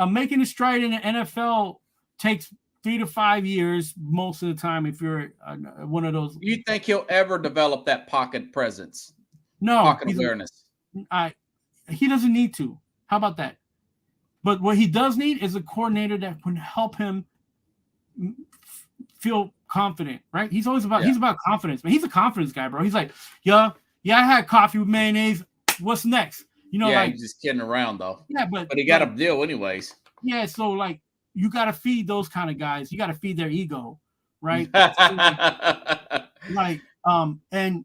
Making a stride in the NFL takes 3 to 5 years most of the time if you're one of those.
Do you think he'll ever develop that pocket presence?
No.
Pocket awareness?
He doesn't need to. How about that? But what he does need is a coordinator that can help him feel confident, right? He's about confidence, man. He's a confidence guy, bro. He's like, yeah, I had coffee with mayonnaise. What's next?
He's just kidding around though.
Yeah, but
he got a deal anyways.
Yeah, so like you got to feed those kind of guys. You got to feed their ego, right? And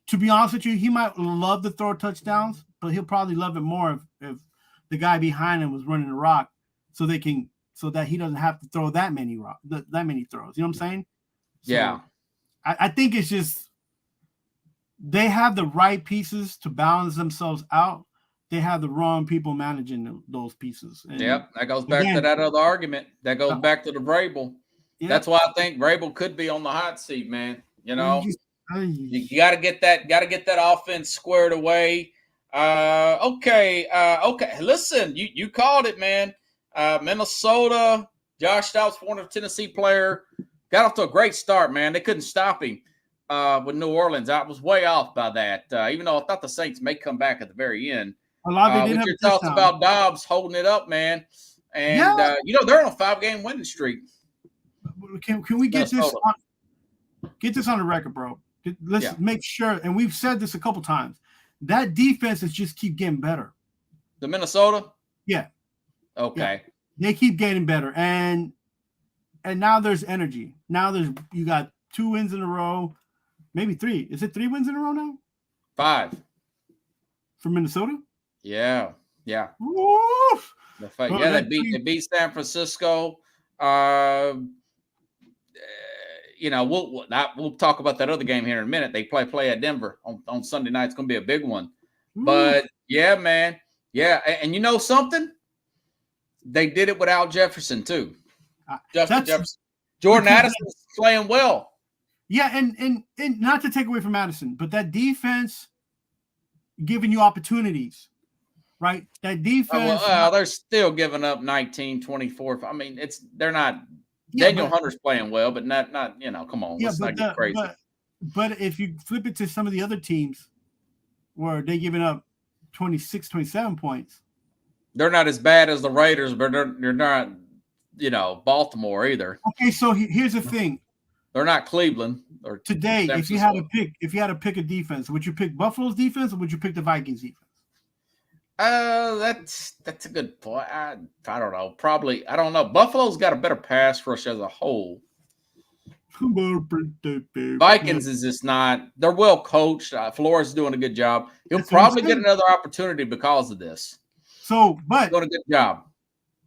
to be honest with you, he might love to throw touchdowns, but he'll probably love it more if the guy behind him was running the rock, so that he doesn't have to throw that many throws. You know what I'm saying? So
yeah.
I think it's just they have the right pieces to balance themselves out. They have the wrong people managing those pieces. And
that goes back to that other argument. That goes back to the Vrabel. Yeah. That's why I think Vrabel could be on the hot seat, man. You got to get that offense squared away. Okay. Listen, you called it, man. Minnesota, Josh Dobbs, former Tennessee player, got off to a great start, man. They couldn't stop him with New Orleans. I was way off by that, even though I thought the Saints may come back at the very end. What's your thoughts about Dobbs holding it up, man? And, they're on a 5-game winning streak.
Can we get this on the record, bro? Let's make sure, and we've said this a couple times, that defense is just keep getting better.
The Minnesota?
Yeah.
Okay.
Yeah. They keep getting better. And now there's energy. Now you got 2 wins in a row, maybe 3. Is it 3 wins in a row now?
5.
For Minnesota?
Yeah.
Woof.
They beat San Francisco. We'll talk about that other game here in a minute. They play at Denver on Sunday night. It's going to be a big one. But yeah, man. Yeah. And you know something? They did it without Jefferson too. Justin Jefferson. Jordan Addison is playing well.
Yeah. And not to take away from Addison, but that defense giving you opportunities, right? That defense.
They're still giving up 19-24. I mean, they're not. Daniel Hunter's playing well, but not come on, let's not get crazy.
But if you flip it to some of the other teams where they're giving up 26, 27 points.
They're not as bad as the Raiders, but they're not, Baltimore either.
Okay, so here's the thing.
They're not Cleveland. Or
today, if you had to pick a defense, would you pick Buffalo's defense or would you pick the Vikings defense?
That's a good point. I don't know. Probably, I don't know. Buffalo's got a better pass rush as a whole. Vikings is just not. They're well coached. Flores is doing a good job. He'll probably get another opportunity because of this.
So, but
doing a good job.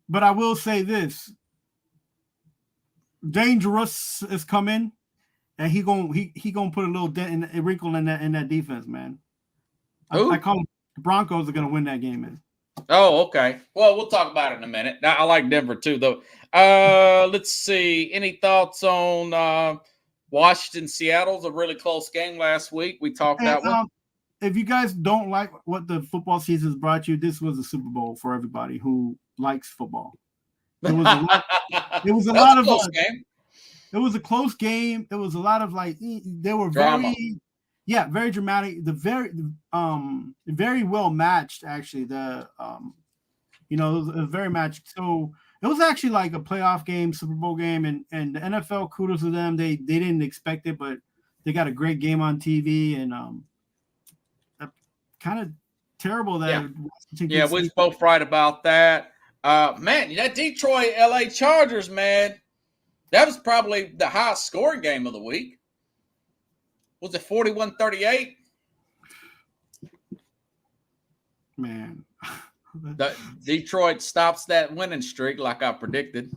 But I will say this: Dangerous is coming, and he gonna put a little dent a wrinkle in that defense, man. I call him. The Broncos are going to win that game, man.
Oh, okay. Well, we'll talk about it in a minute. I like Denver too, though. Let's see. Any thoughts on Washington? Seattle's a really close game last week. We talked
And,
that one.
if you guys don't like what the football season's brought you, this was a Super Bowl for everybody who likes football. It was a lot. It was a
That
lot
was
of
close game.
It was a close game. It was a lot of they were
Drama.
very dramatic. Very well matched actually. It was very matched. So it was actually like a playoff game, Super Bowl game, and the NFL, kudos to them. They didn't expect it, but they got a great game on TV, and kind of terrible that
Yeah, we're both right about that. Man, that Detroit LA Chargers, man, that was probably the highest scoring game of the week. Was it 41-38?
Man.
Detroit stops that winning streak like I predicted.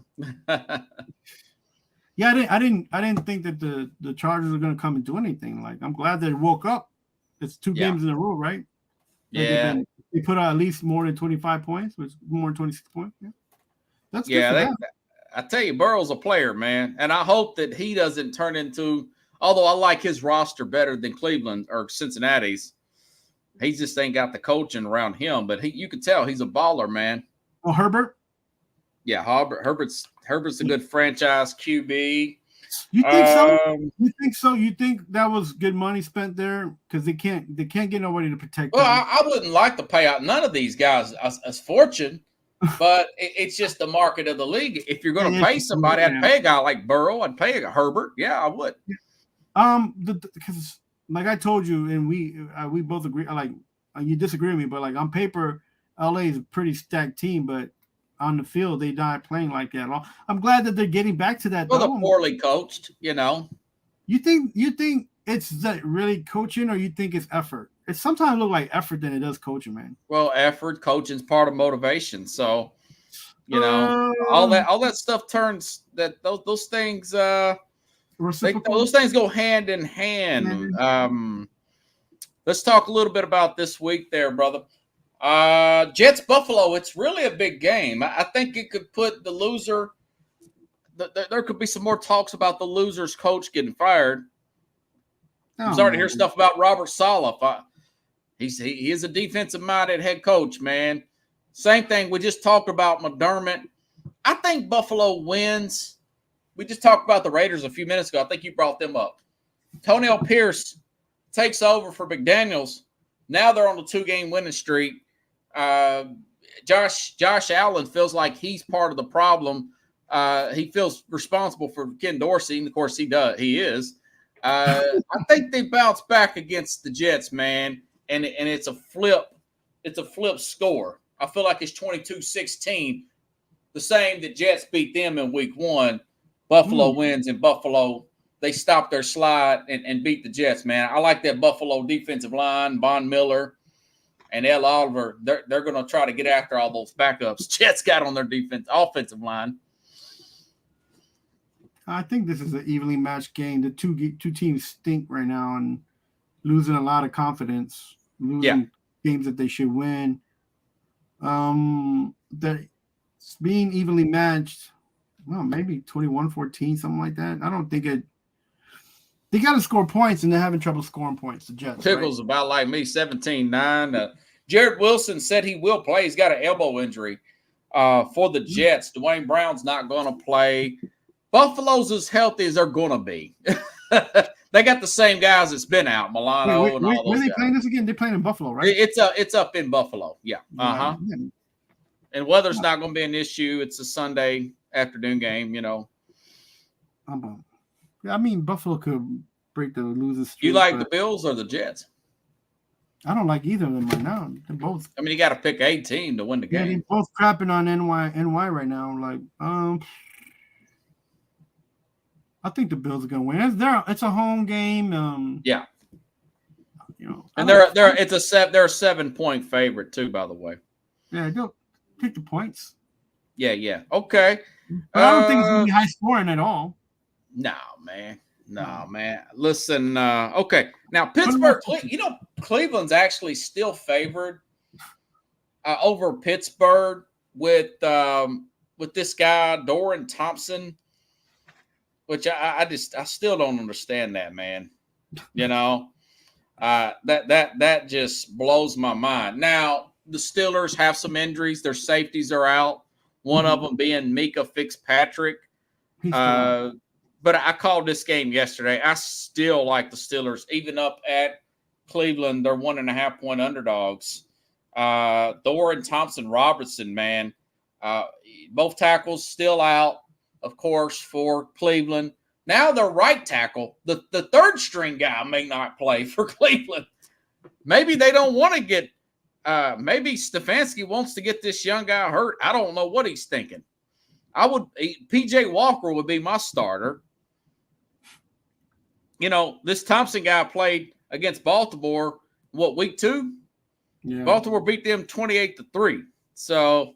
Yeah, I didn't think that the Chargers are going to come and do anything. Like, I'm glad they woke up. It's two games in a row, right?
Yeah.
They put out at least more than 25 points, which more than 26 points. Yeah. That's good for them.
I tell you, Burrow's a player, man. And I hope that he doesn't turn into, although I like his roster better than Cleveland or Cincinnati's, he just ain't got the coaching around him. But you can tell he's a baller, man.
Oh, Herbert?
Yeah, Herbert's a good franchise QB.
You think so? You think so? You think that was good money spent there? Because they can't get nobody to protect them.
Well, I wouldn't like to pay out none of these guys as fortune, but it's just the market of the league. If you're going to pay somebody, I'd pay a guy like Burrow. I'd pay a Herbert. Yeah, I would.
Because like I told you, and we both agree. Like, you disagree with me, but like on paper, LA is a pretty stacked team, but on the field, they're not playing like that at all. I'm glad that they're getting back to that.
Well, they're poorly coached, you know.
You think it's that really coaching, or you think it's effort? It sometimes look like effort than it does coaching, man.
Well, effort, coaching's part of motivation. So, you know, all that stuff turns that those things. Those things go hand in hand. Let's talk a little bit about this week, there, brother. Jets Buffalo. It's really a big game. I think it could put the loser. There could be some more talks about the loser's coach getting fired. I'm starting to hear stuff about Robert Saleh. He is a defensive-minded head coach, man. Same thing we just talked about McDermott. I think Buffalo wins. We just talked about the Raiders a few minutes ago. I think you brought them up. Tonell Pierce takes over for McDaniels. Now they're on the 2-game winning streak. Josh Allen feels like he's part of the problem. He feels responsible for Ken Dorsey, and of course he does. He is. I think they bounce back against the Jets, man, and it's a flip. It's a flip score. I feel like it's 22-16, the same that Jets beat them in week 1. Buffalo wins in Buffalo. They stop their slide and beat the Jets, man. I like that Buffalo defensive line, Von Miller and Ed Oliver. They're going to try to get after all those backups Jets got on their offensive line.
I think this is an evenly matched game. The two teams stink right now and losing a lot of confidence, losing games that they should win. That being evenly matched, well, maybe 21-14, something like that. I don't think it. They got to score points, and they're having trouble scoring points. The Jets.
Pickles about like me, 17-9. Jared Wilson said he will play. He's got an elbow injury for the Jets. Dwayne Brown's not going to play. Buffalo's as healthy as they're going to be. They got the same guys that's been out, Milano and all those
Where are they
guys.
playing this again? They're playing in Buffalo, right?
It's up in Buffalo. Yeah.
Yeah.
And weather's not going to be an issue. It's a Sunday afternoon game, you know.
I mean, Buffalo could break the losing streak.
You like the Bills or the Jets?
I don't like either of them right now. They're both.
I mean, you got to pick a team to win the game.
Yeah, they're both crapping on NY right now. Like, I think the Bills are gonna win. It's a home game.
Yeah.
You know,
and they're a 7-point favorite too, by the way.
Yeah, go pick the points.
Yeah. Okay.
But I don't think it's gonna be high scoring at all.
No, man. Listen, okay. Now Pittsburgh, Cleveland's actually still favored over Pittsburgh with this guy Doran Thompson, which I still don't understand that, man. You know, that just blows my mind. Now the Steelers have some injuries; their safeties are out. One of them being Mika Fitzpatrick. But I called this game yesterday. I still like the Steelers, even up at Cleveland. They're 1.5-point underdogs. Doran Thompson Robertson, man. Both tackles still out, of course, for Cleveland. Now their right tackle, the third string guy, may not play for Cleveland. Maybe they don't want to get maybe Stefanski wants to get this young guy hurt. I don't know what he's thinking. PJ Walker would be my starter. You know, this Thompson guy played against Baltimore, week 2? Yeah. Baltimore beat them 28-3. So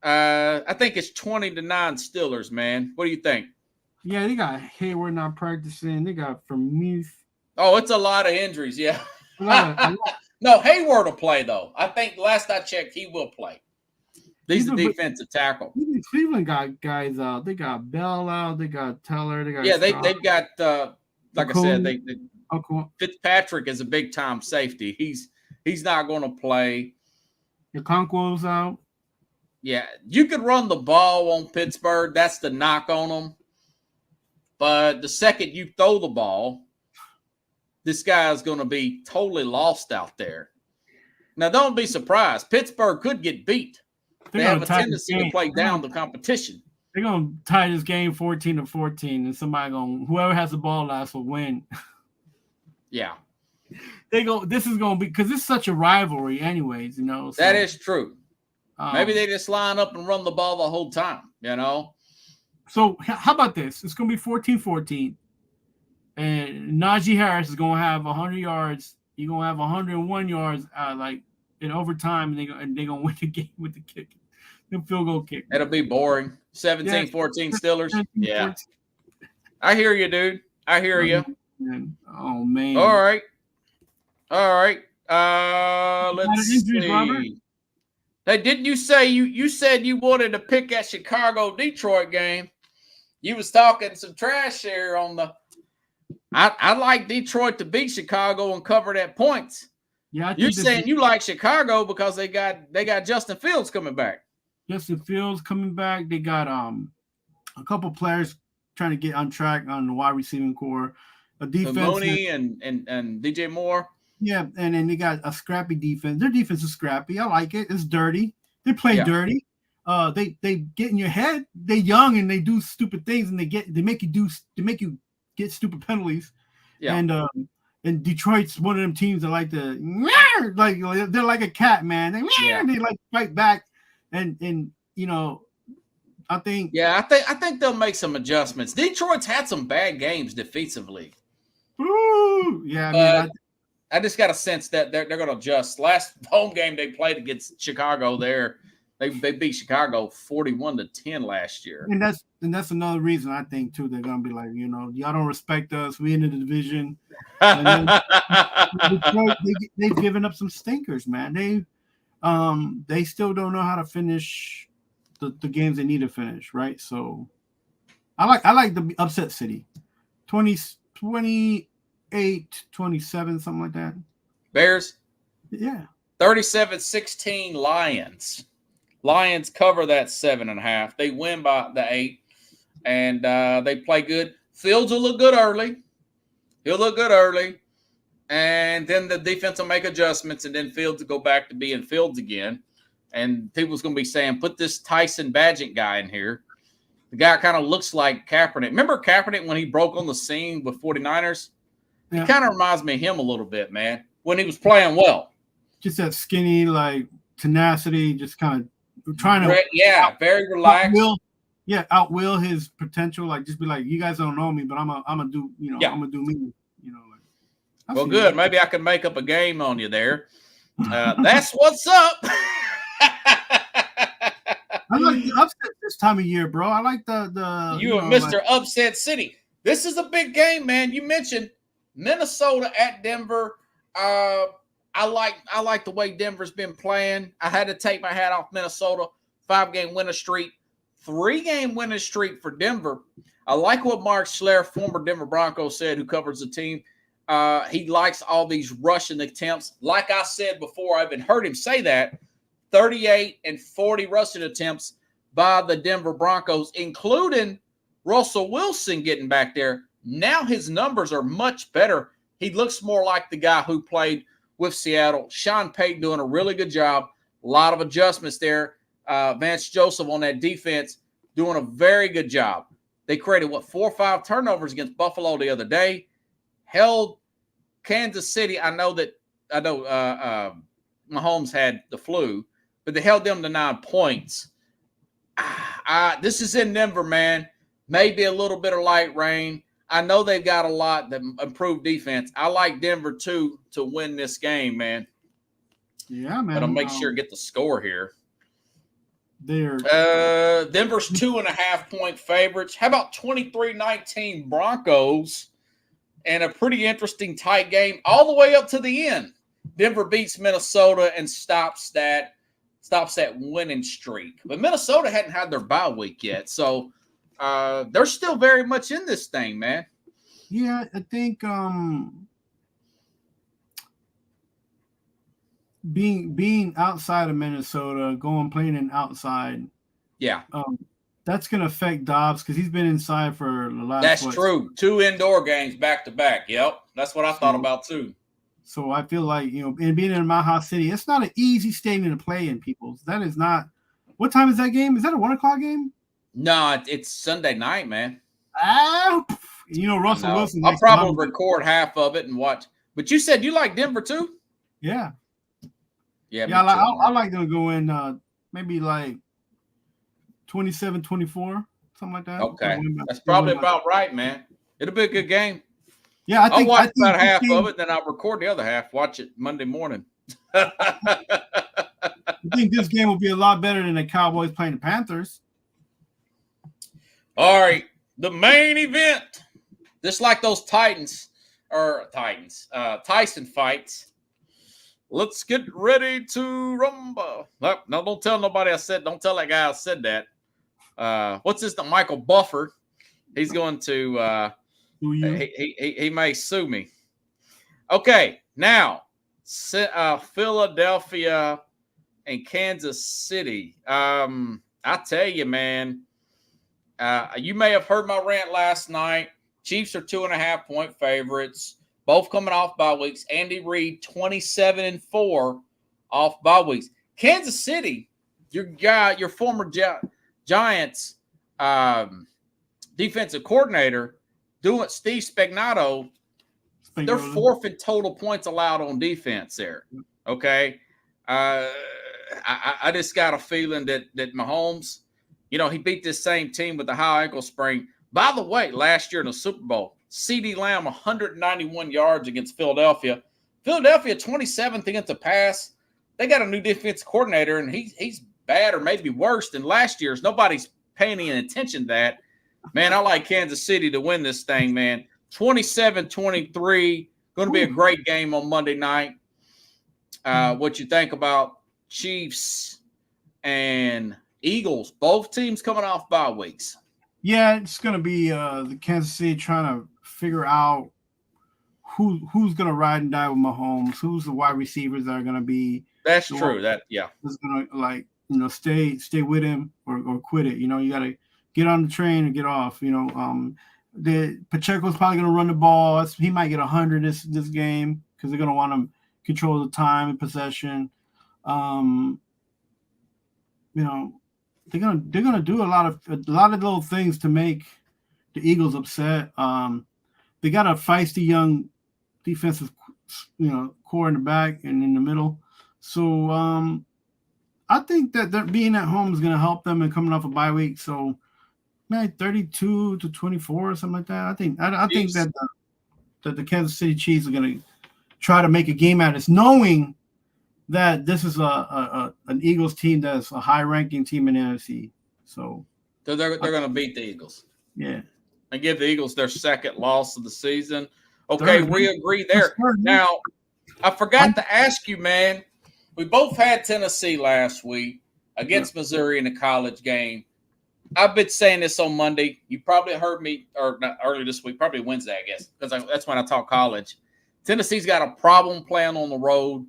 I think it's 20-9 Steelers, man. What do you think?
Yeah, they got Hayward not practicing. They got Vermeeth.
Oh, it's a lot of injuries, yeah. No, Hayward will play, though. I think last I checked, he will play. He's the defensive tackle.
Even Cleveland got guys out. They got Bell out. They got Teller. They got
they've got like I said, Fitzpatrick is a big time safety. He's not going to play.
Okonkwo's out.
Yeah, you could run the ball on Pittsburgh. That's the knock on them. But the second you throw the ball, this guy is going to be totally lost out there. Now, don't be surprised. Pittsburgh could get beat. They have a tendency to play down the competition.
They're going to tie this game 14-14, and whoever has the ball last will win.
Yeah.
This is going to be, because it's such a rivalry anyways, you know. So,
that is true. Maybe they just line up and run the ball the whole time, you know. So
how about this? It's going to be 14-14, and Najee Harris is going to have 100 yards. You're going to have 101 yards, in overtime, and they're going to win the game with the kick. The field goal kick.
It'll be boring. 17-14 Steelers. Yeah. I hear you, dude. I hear you.
Oh, man.
All right. Let's see. Robert? Hey, didn't you say you said you wanted to pick that Chicago-Detroit game? You was talking some trash here on the – I like Detroit to beat Chicago and cover that points. Yeah, you're saying you like Chicago because they got Justin Fields coming back.
Justin Fields coming back. They got a couple players trying to get on track on the wide receiving core. A defense.
Mooney and DJ Moore.
Yeah, and then they got a scrappy defense. Their defense is scrappy. I like it. It's dirty. They play dirty. They get in your head. They're young and they do stupid things, and they make you get stupid penalties. Yeah. And Detroit's one of them teams that like they're like a cat, man. They like fight back, and you know, I think.
Yeah, I think they'll make some adjustments. Detroit's had some bad games defensively.
Ooh, yeah.
I just got a sense that they're going to adjust. Last home game they played against Chicago, they beat Chicago 41-10 last year.
And that's another reason I think too. They're going to be like, you know, y'all don't respect us. We in the division. And then, they've given up some stinkers, man. They still don't know how to finish the games they need to finish, right? So I like the upset city, 28-27, something like that.
Bears?
Yeah.
37-16 Lions. Lions cover that 7.5. They win by the 8, and they play good. Fields will look good early. He'll look good early, and then the defense will make adjustments, and then Fields will go back to being Fields again. And people's going to be saying, put this Tyson Bagent guy in here. The guy kind of looks like Kaepernick. Remember Kaepernick when he broke on the scene with 49ers? Yeah. He kind of reminds me of him a little bit, man, when he was playing well.
Just that skinny, like, tenacity, just kind of trying to.
Yeah, very relaxed.
Outwill his potential. Like, just be like, you guys don't know me, but I'm gonna do, you know, I'm gonna do me. You know, like.
Well, good. That. Maybe I can make up a game on you there. That's what's up.
I like the upset this time of year, bro. I like the
you and Mr. Upset City. This is a big game, man. You mentioned Minnesota at Denver. I like the way Denver's been playing. I had to take my hat off Minnesota. 5-game winning streak, 3-game winning streak for Denver. I like what Mark Schlereth, former Denver Broncos, said, who covers the team. He likes all these rushing attempts. Like I said before, I've even heard him say that. 38 and 40 rushing attempts by the Denver Broncos, including Russell Wilson getting back there. Now his numbers are much better. He looks more like the guy who played with Seattle. Sean Payton doing a really good job. A lot of adjustments there. Vance Joseph on that defense doing a very good job. They created, 4 or 5 turnovers against Buffalo the other day. Held Kansas City. I know Mahomes had the flu, but they held them to 9 points. This is in Denver, man. Maybe a little bit of light rain. I know they've got a lot that improved defense. I like Denver, too, to win this game, man.
Yeah, man.
But I'll make sure to get the score here.
Denver's
2.5-point favorites. How about 23-19 Broncos? And a pretty interesting tight game all the way up to the end. Denver beats Minnesota and stops that winning streak. But Minnesota hadn't had their bye week yet, so they're still very much in this thing, man.
Yeah, I think being outside of Minnesota, playing in outside, that's going to affect Dobbs because he's been inside for the last.
That's true. 2 indoor games back to back. Yep, that's what I thought about too.
So I feel like, and being in Mile High City, it's not an easy stadium to play in. People, that is not. What time is that game? Is that a 1 o'clock game?
No, it's Sunday night, man.
Russell Wilson.
I'll probably record half of it and watch. But you said you like Denver too?
Yeah.
Yeah.
I like them to go in maybe like 27-24, something like that.
Okay. That's probably about right, man. It'll be a good game.
Yeah,
I'll watch about half of it, then I'll record the other half, watch it Monday morning.
I think this game will be a lot better than the Cowboys playing the Panthers.
All right, the main event. Just like those Tyson fights. Let's get ready to rumble. No, don't tell nobody don't tell that guy I said that. What's this? Michael Buffer. He's going to he may sue me. Okay, now Philadelphia and Kansas City. I tell you, man, you may have heard my rant last night. Chiefs are 2.5-point favorites, both coming off bye weeks. Andy Reid 27-4 off bye weeks. Kansas City, your former Giants defensive coordinator, doing Steve Spagnuolo. They're 4th in total points allowed on defense there. Okay, I just got a feeling that Mahomes, he beat this same team with the high ankle sprain. By the way, last year in the Super Bowl, CeeDee Lamb 191 yards against Philadelphia. Philadelphia 27th against the pass. They got a new defensive coordinator, and he's bad or maybe worse than last year's. Nobody's paying any attention to that. Man, I like Kansas City to win this thing, man. 27-23. Going to be a great game on Monday night. What you think about Chiefs and Eagles? Both teams coming off bye weeks.
Yeah, it's going to be the Kansas City trying to figure out who's going to ride and die with Mahomes, who's the wide receivers that are going to be.
That's true.
Who's going to stay with him or quit it. You got to get on the train and get off. The Pacheco's probably going to run the ball. He might get 100 this game because they're going to want to control the time and possession. They're gonna do a lot of little things to make the Eagles upset. They got a feisty young defensive, core in the back and in the middle. So I think that they're being at home is going to help them and coming off a bye week. So maybe 32-24 or something like that. I think that the Kansas City Chiefs are going to try to make a game out of this, knowing that this is an Eagles team that's a high-ranking team in the NFC. So
they're going to beat the Eagles.
Yeah.
And give the Eagles their second loss of the season. Okay, we agree there. Now, I forgot to ask you, man. We both had Tennessee last week against Missouri in the college game. I've been saying this on Monday. You probably heard me, or not earlier this week, probably Wednesday, I guess, because that's when I talk college. Tennessee's got a problem playing on the road.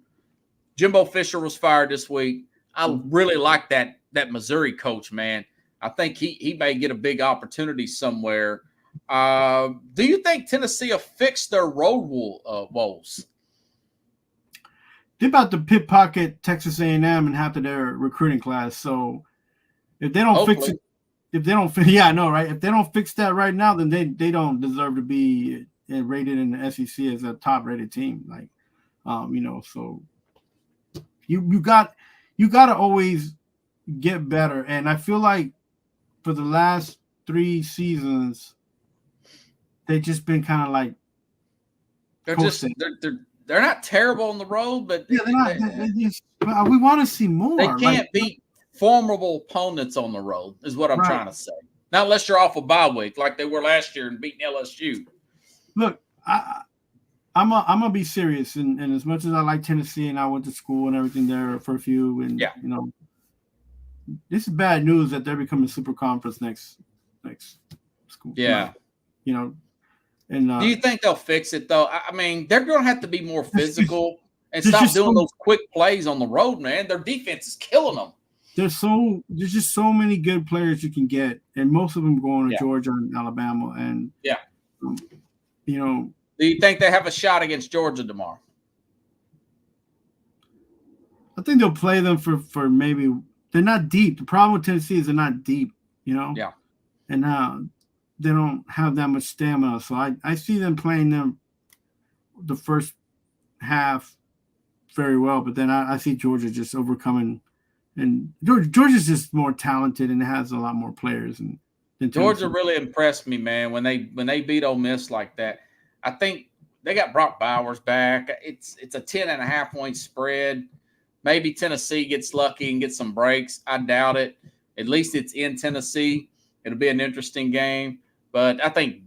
Jimbo Fisher was fired this week. I really like that Missouri coach, man. I think he may get a big opportunity somewhere. Do you think Tennessee will fix their road woes?
They're about to pickpocket Texas A&M and half of their recruiting class. So if they don't fix it, yeah, I know, right? If they don't fix that right now, then they don't deserve to be rated in the SEC as a top-rated team. Like, so you got to always get better. And I feel like for the last 3 seasons, they've just been kind of like
they're not terrible on the road, but
yeah, we want to see more.
They can't beat formidable opponents on the road, is what I'm trying to say. Not unless you're off a bye week like they were last year and beating LSU. Look,
I'm gonna be serious, and as much as I like Tennessee and I went to school and everything there for a few, and this is bad news that they're becoming super conference next school.
Yeah,
And
do you think they'll fix it though? I mean, they're going to have to be more physical and stop doing those quick plays on the road, man. Their defense is killing them. There's
just so many good players you can get, and most of them going to Georgia and Alabama. And
do you think they have a shot against Georgia tomorrow?
I think they'll play them for maybe. They're not deep. The problem with Tennessee is they're not deep.
Yeah.
And they don't have that much stamina. So I see them playing them the first half very well, but then I see Georgia just overcoming. And Georgia's just more talented and has a lot more players. And
Georgia really impressed me, man, when they beat Ole Miss like that. I think they got Brock Bowers back. It's a 10.5-point spread. Maybe Tennessee gets lucky and gets some breaks. I doubt it. At least it's in Tennessee. It'll be an interesting game. But I think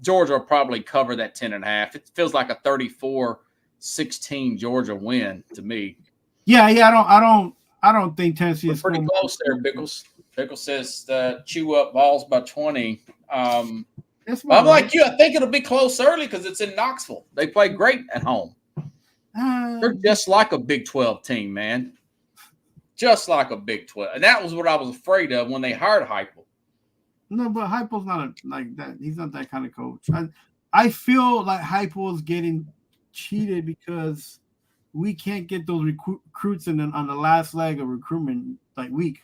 Georgia will probably cover that 10.5. It feels like a 34-16 Georgia win to me.
Yeah. I don't think Tennessee is
pretty close there. Pickles says chew up balls by 20. I'm like you. I think it'll be close early because it's in Knoxville. They play great at home. They're just like a Big 12 team, man. Just like a Big 12. And that was what I was afraid of when they hired Heupel.
No, but Heupel's not like that. He's not that kind of coach. I feel like Heupel is getting cheated because we can't get those recruits on the last leg of recruitment week.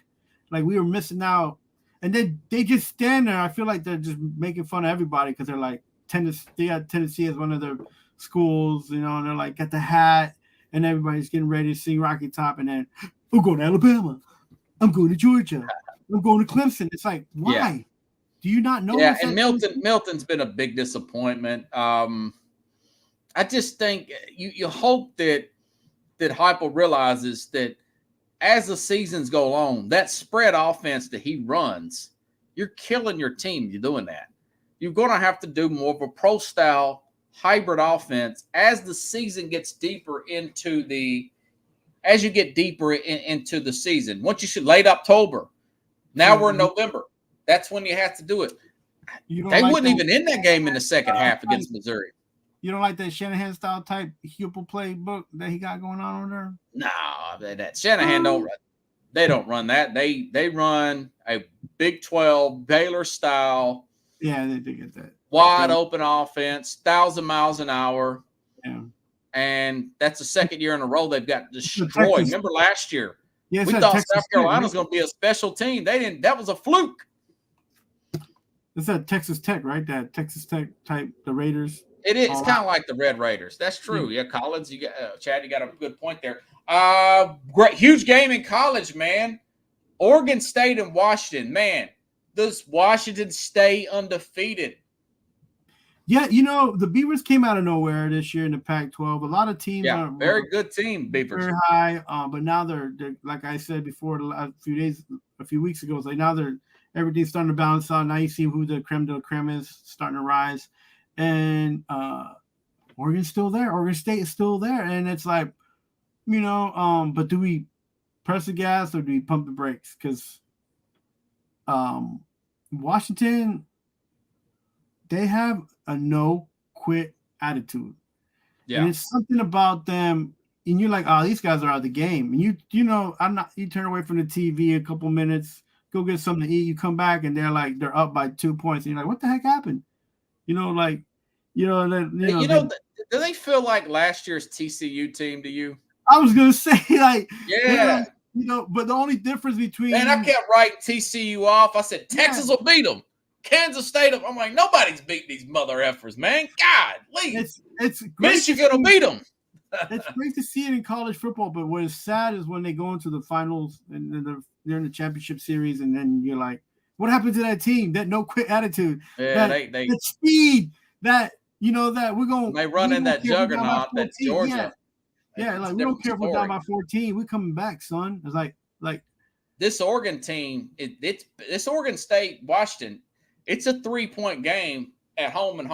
Like we were missing out. And then they just stand there. I feel like they're just making fun of everybody because they're like they got Tennessee as one of their schools, and they're like got the hat and everybody's getting ready to sing Rocky Top, and then I'm going to Alabama. I'm going to Georgia. I'm going to Clemson. It's like, why? Yeah. Do you not know?
Yeah, and Milton's been a big disappointment. I just think you hope that Heupel realizes that as the seasons go on, that spread offense that he runs, you're killing your team. You're doing that. You're going to have to do more of a pro-style hybrid offense as the season gets deeper into the season. Once you should late October. Now we're in November. That's when you have to do it. They wouldn't even end that game in the second half against Missouri.
You don't like that Shanahan style type Heupel playbook that he got going on over there?
No, that Shanahan don't run. They don't run that. They run a Big 12 Baylor style.
Yeah, they did get that.
Wide open offense, 1,000 miles an hour.
Yeah.
And that's the second year in a row they've got destroyed. Remember last year?
Yeah,
we thought South Carolina was going to be a special team. They didn't. That was a fluke.
It's that Texas Tech, right? That Texas Tech type, the Raiders.
It is kind of like the Red Raiders. That's true. Yeah, Collins, you got Chad. You got a good point there. Great, huge game in college, man. Oregon State and Washington, man. Does Washington stay undefeated?
Yeah, the Beavers came out of nowhere this year in the Pac-12. A lot of teams are
very good team, Beavers.
Very high, but now they're like I said before a few weeks ago. It's like now everything's starting to balance out. Now you see who the creme de la creme is starting to rise, and Oregon's still there. Oregon State is still there, and it's like, but do we press the gas or do we pump the brakes? Because Washington, they have a no quit attitude.
Yeah.
And it's something about them, and you're like, oh, these guys are out of the game. And you turn away from the TV a couple minutes, go get something to eat, you come back and they're up by 2 points. And you're like, what the heck happened? Do
they feel like last year's TCU team to you?
I was gonna say, like,
yeah.
But the only difference between
I kept writing TCU off. I said Texas will beat them. Kansas State. I'm like, nobody's beating these mother effers, man. God, please.
It's
Michigan will beat them.
It's great to see it in college football, but what is sad is when they go into the finals and they're in the championship series, and then you're like, what happened to that team? That no quit attitude.
Yeah,
that speed. That we're going.
They run in that juggernaut. That's Georgia.
Yeah, like we don't care if we're down by 14. We're coming back, son. It's like
this Oregon team. It's this Oregon State, Washington. It's a 3-point game at home and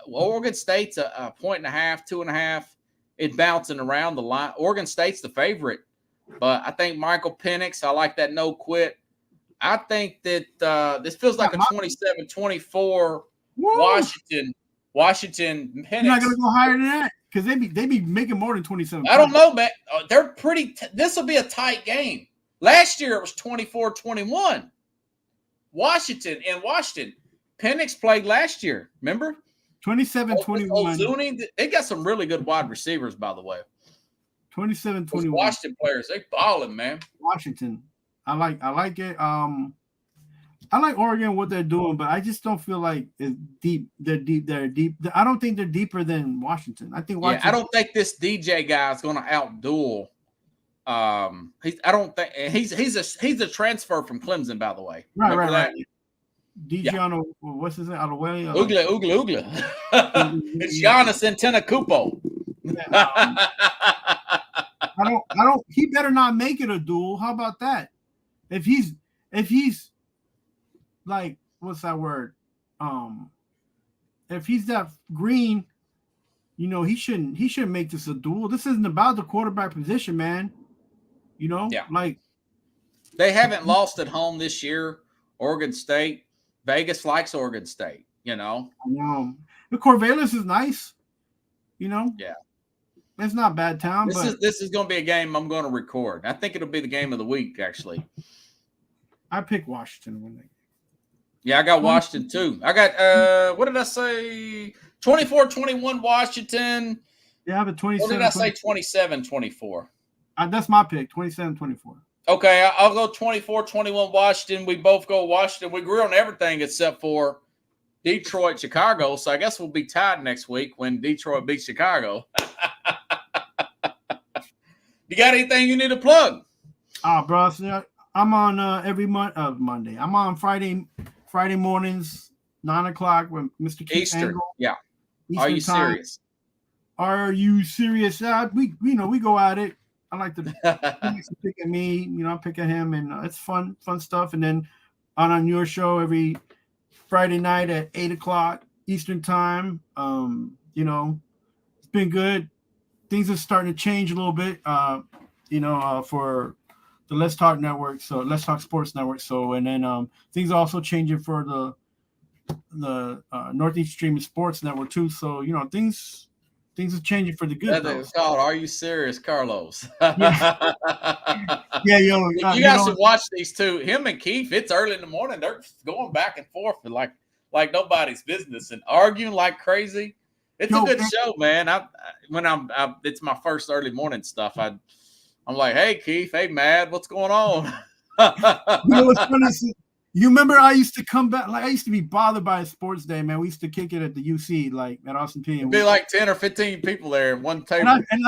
Oregon State's a 1.5, 2.5. It's bouncing around the line. Oregon State's the favorite, but I think Michael Penix. I like that no quit. I think that this feels like a 27-24 Washington. Penix.
You're not gonna go higher than that because they be making more than 27.
I don't know, man. They're pretty. This will be a tight game. Last year it was 24-21. Washington. Penix played last year. Remember?
27-21.
Ozuni, they got some really good wide receivers, by the way.
27-21.
Washington players, they balling, man.
Washington. I like it. I like Oregon, what they're doing, but I just don't feel like it's deep. They're deep. I don't think they're deeper than Washington. I think Washington.
I don't think this DJ guy is going to outduel. I don't think he's a transfer from Clemson, by the way.
Right. DJ what's his name? Alaway?
Ugla. It's Giannis Antetokounmpo.
I don't. He better not make it a duel. How about that? If he's like, what's that word? If he's that green, he shouldn't make this a duel. This isn't about the quarterback position, man. Like
they haven't lost at home this year. Oregon State, Vegas likes Oregon State. I know.
The Corvallis is nice.
Yeah.
It's not bad town.
This is going to be a game I'm going to record. I think it'll be the game of the week, actually.
I picked Washington.
Yeah, I got Washington too. I got what did I say? 24-21 Washington.
Yeah, I have a 27.
What did I say? 27-24.
That's my pick. 27-24.
Okay, I'll go 24-21 Washington. We both go Washington. We agree on everything except for Detroit, Chicago. So I guess we'll be tied next week when Detroit beats Chicago. You got anything you need to plug?
Bro, I'm on every Monday. I'm on Friday mornings, 9:00 with Mr. Keith
Eastern.
Angle.
Yeah.
Eastern
Are you
time.
serious?
Are you serious? We go at it. I like to pick at me. I pick at him, and it's fun stuff. And then on your show every Friday night at 8:00 Eastern time. It's been good. Things are starting to change a little bit. For the Let's Talk Network, so Let's Talk Sports Network. So, and then things are also changing for the Northeast Streaming Sports Network too. So, things are changing for the good.
It's called Are You Serious, Carlos?
Yeah,
you guys should watch these two. Him and Keith. It's early in the morning. They're going back and forth like nobody's business and arguing like crazy. It's a good show, man. It's my first early morning stuff. I'm like, hey, Keith, hey, Mad, what's going on?
What's funny? You remember I used to come back, like I used to be bothered by a sports day, man. We used to kick it at the UC, like at Austin Peay.
It'd be like 10 or 15 people there at one table.
And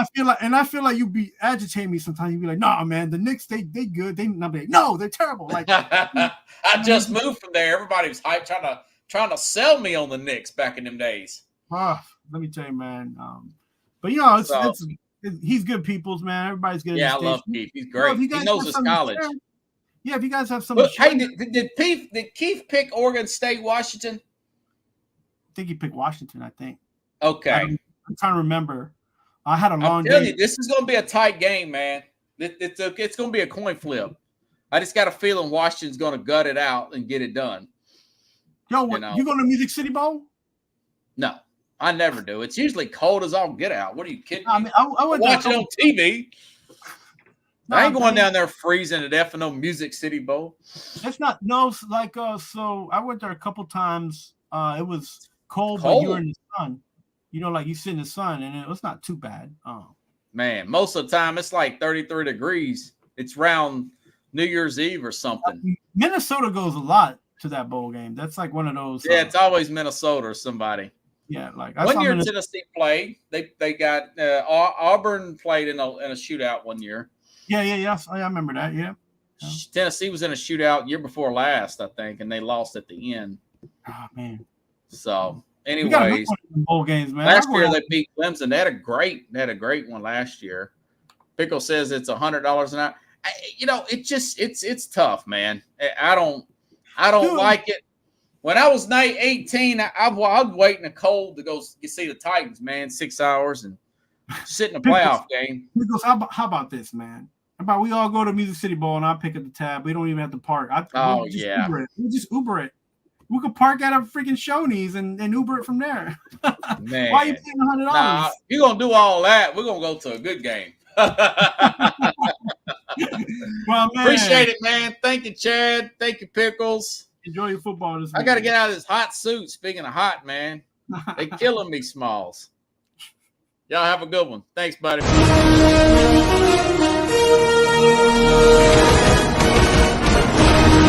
I feel like you'd be agitating me sometimes. You'd be like, nah, man, the Knicks, they good. No, they're terrible. Like
I just moved from there. Everybody was hyped, trying to sell me on the Knicks back in them days.
Let me tell you, man. But he's good people's, man. Everybody's good.
Yeah, I love Keith. He's great. He knows his college.
Yeah, if you guys have some.
Hey, did Keith pick Oregon State, Washington?
I think he picked Washington, I think.
Okay.
I'm trying to remember. I had a long
I'm telling
day.
you, this is going to be a tight game, man. It's going to be a coin flip. I just got a feeling Washington's going to gut it out and get it done.
Yo, what, you going to Music City Bowl?
No, I never do. It's usually cold as all get out. What are you kidding?
I mean, I went
watch it on TV.
No,
I ain't going down there freezing at F&O Music City Bowl.
It's not like so I went there a couple times. It was cold, but you were in the sun. You know, like you sit in the sun, and it was not too bad.
Man, most of the time it's like 33 degrees. It's around New Year's Eve or something.
Minnesota goes a lot to that bowl game. That's like one of those.
Yeah, it's always Minnesota or somebody.
Yeah, like
one year Tennessee played. They got Auburn played in a shootout one year.
Yeah. I remember that. Yeah.
Tennessee was in a shootout year before last, I think, and they lost at the end.
Oh man.
So, anyways,
bowl games, man.
Last year they beat Clemson. They had a great one last year. Pickle says it's $100 an hour. It's tough, man. I don't like it. When I was 18, I'd wait in the cold to go see the Titans, man, 6 hours and sit in a playoff game.
Pickles, how about this, man? How about we all go to Music City Bowl and I pick up the tab? We don't even have to park. We'll just Uber it. We could park at a freaking Shoney's and Uber it from there.
Man.
Why are you paying $100?
Nah, you're going to do all that. We're going to go to a good game.
Well, man.
Appreciate it, man. Thank you, Chad. Thank you, Pickles.
Enjoy your football this week.
I got to get out of this hot suit. Speaking of hot, man. They killing me, Smalls. Y'all have a good one. Thanks, buddy.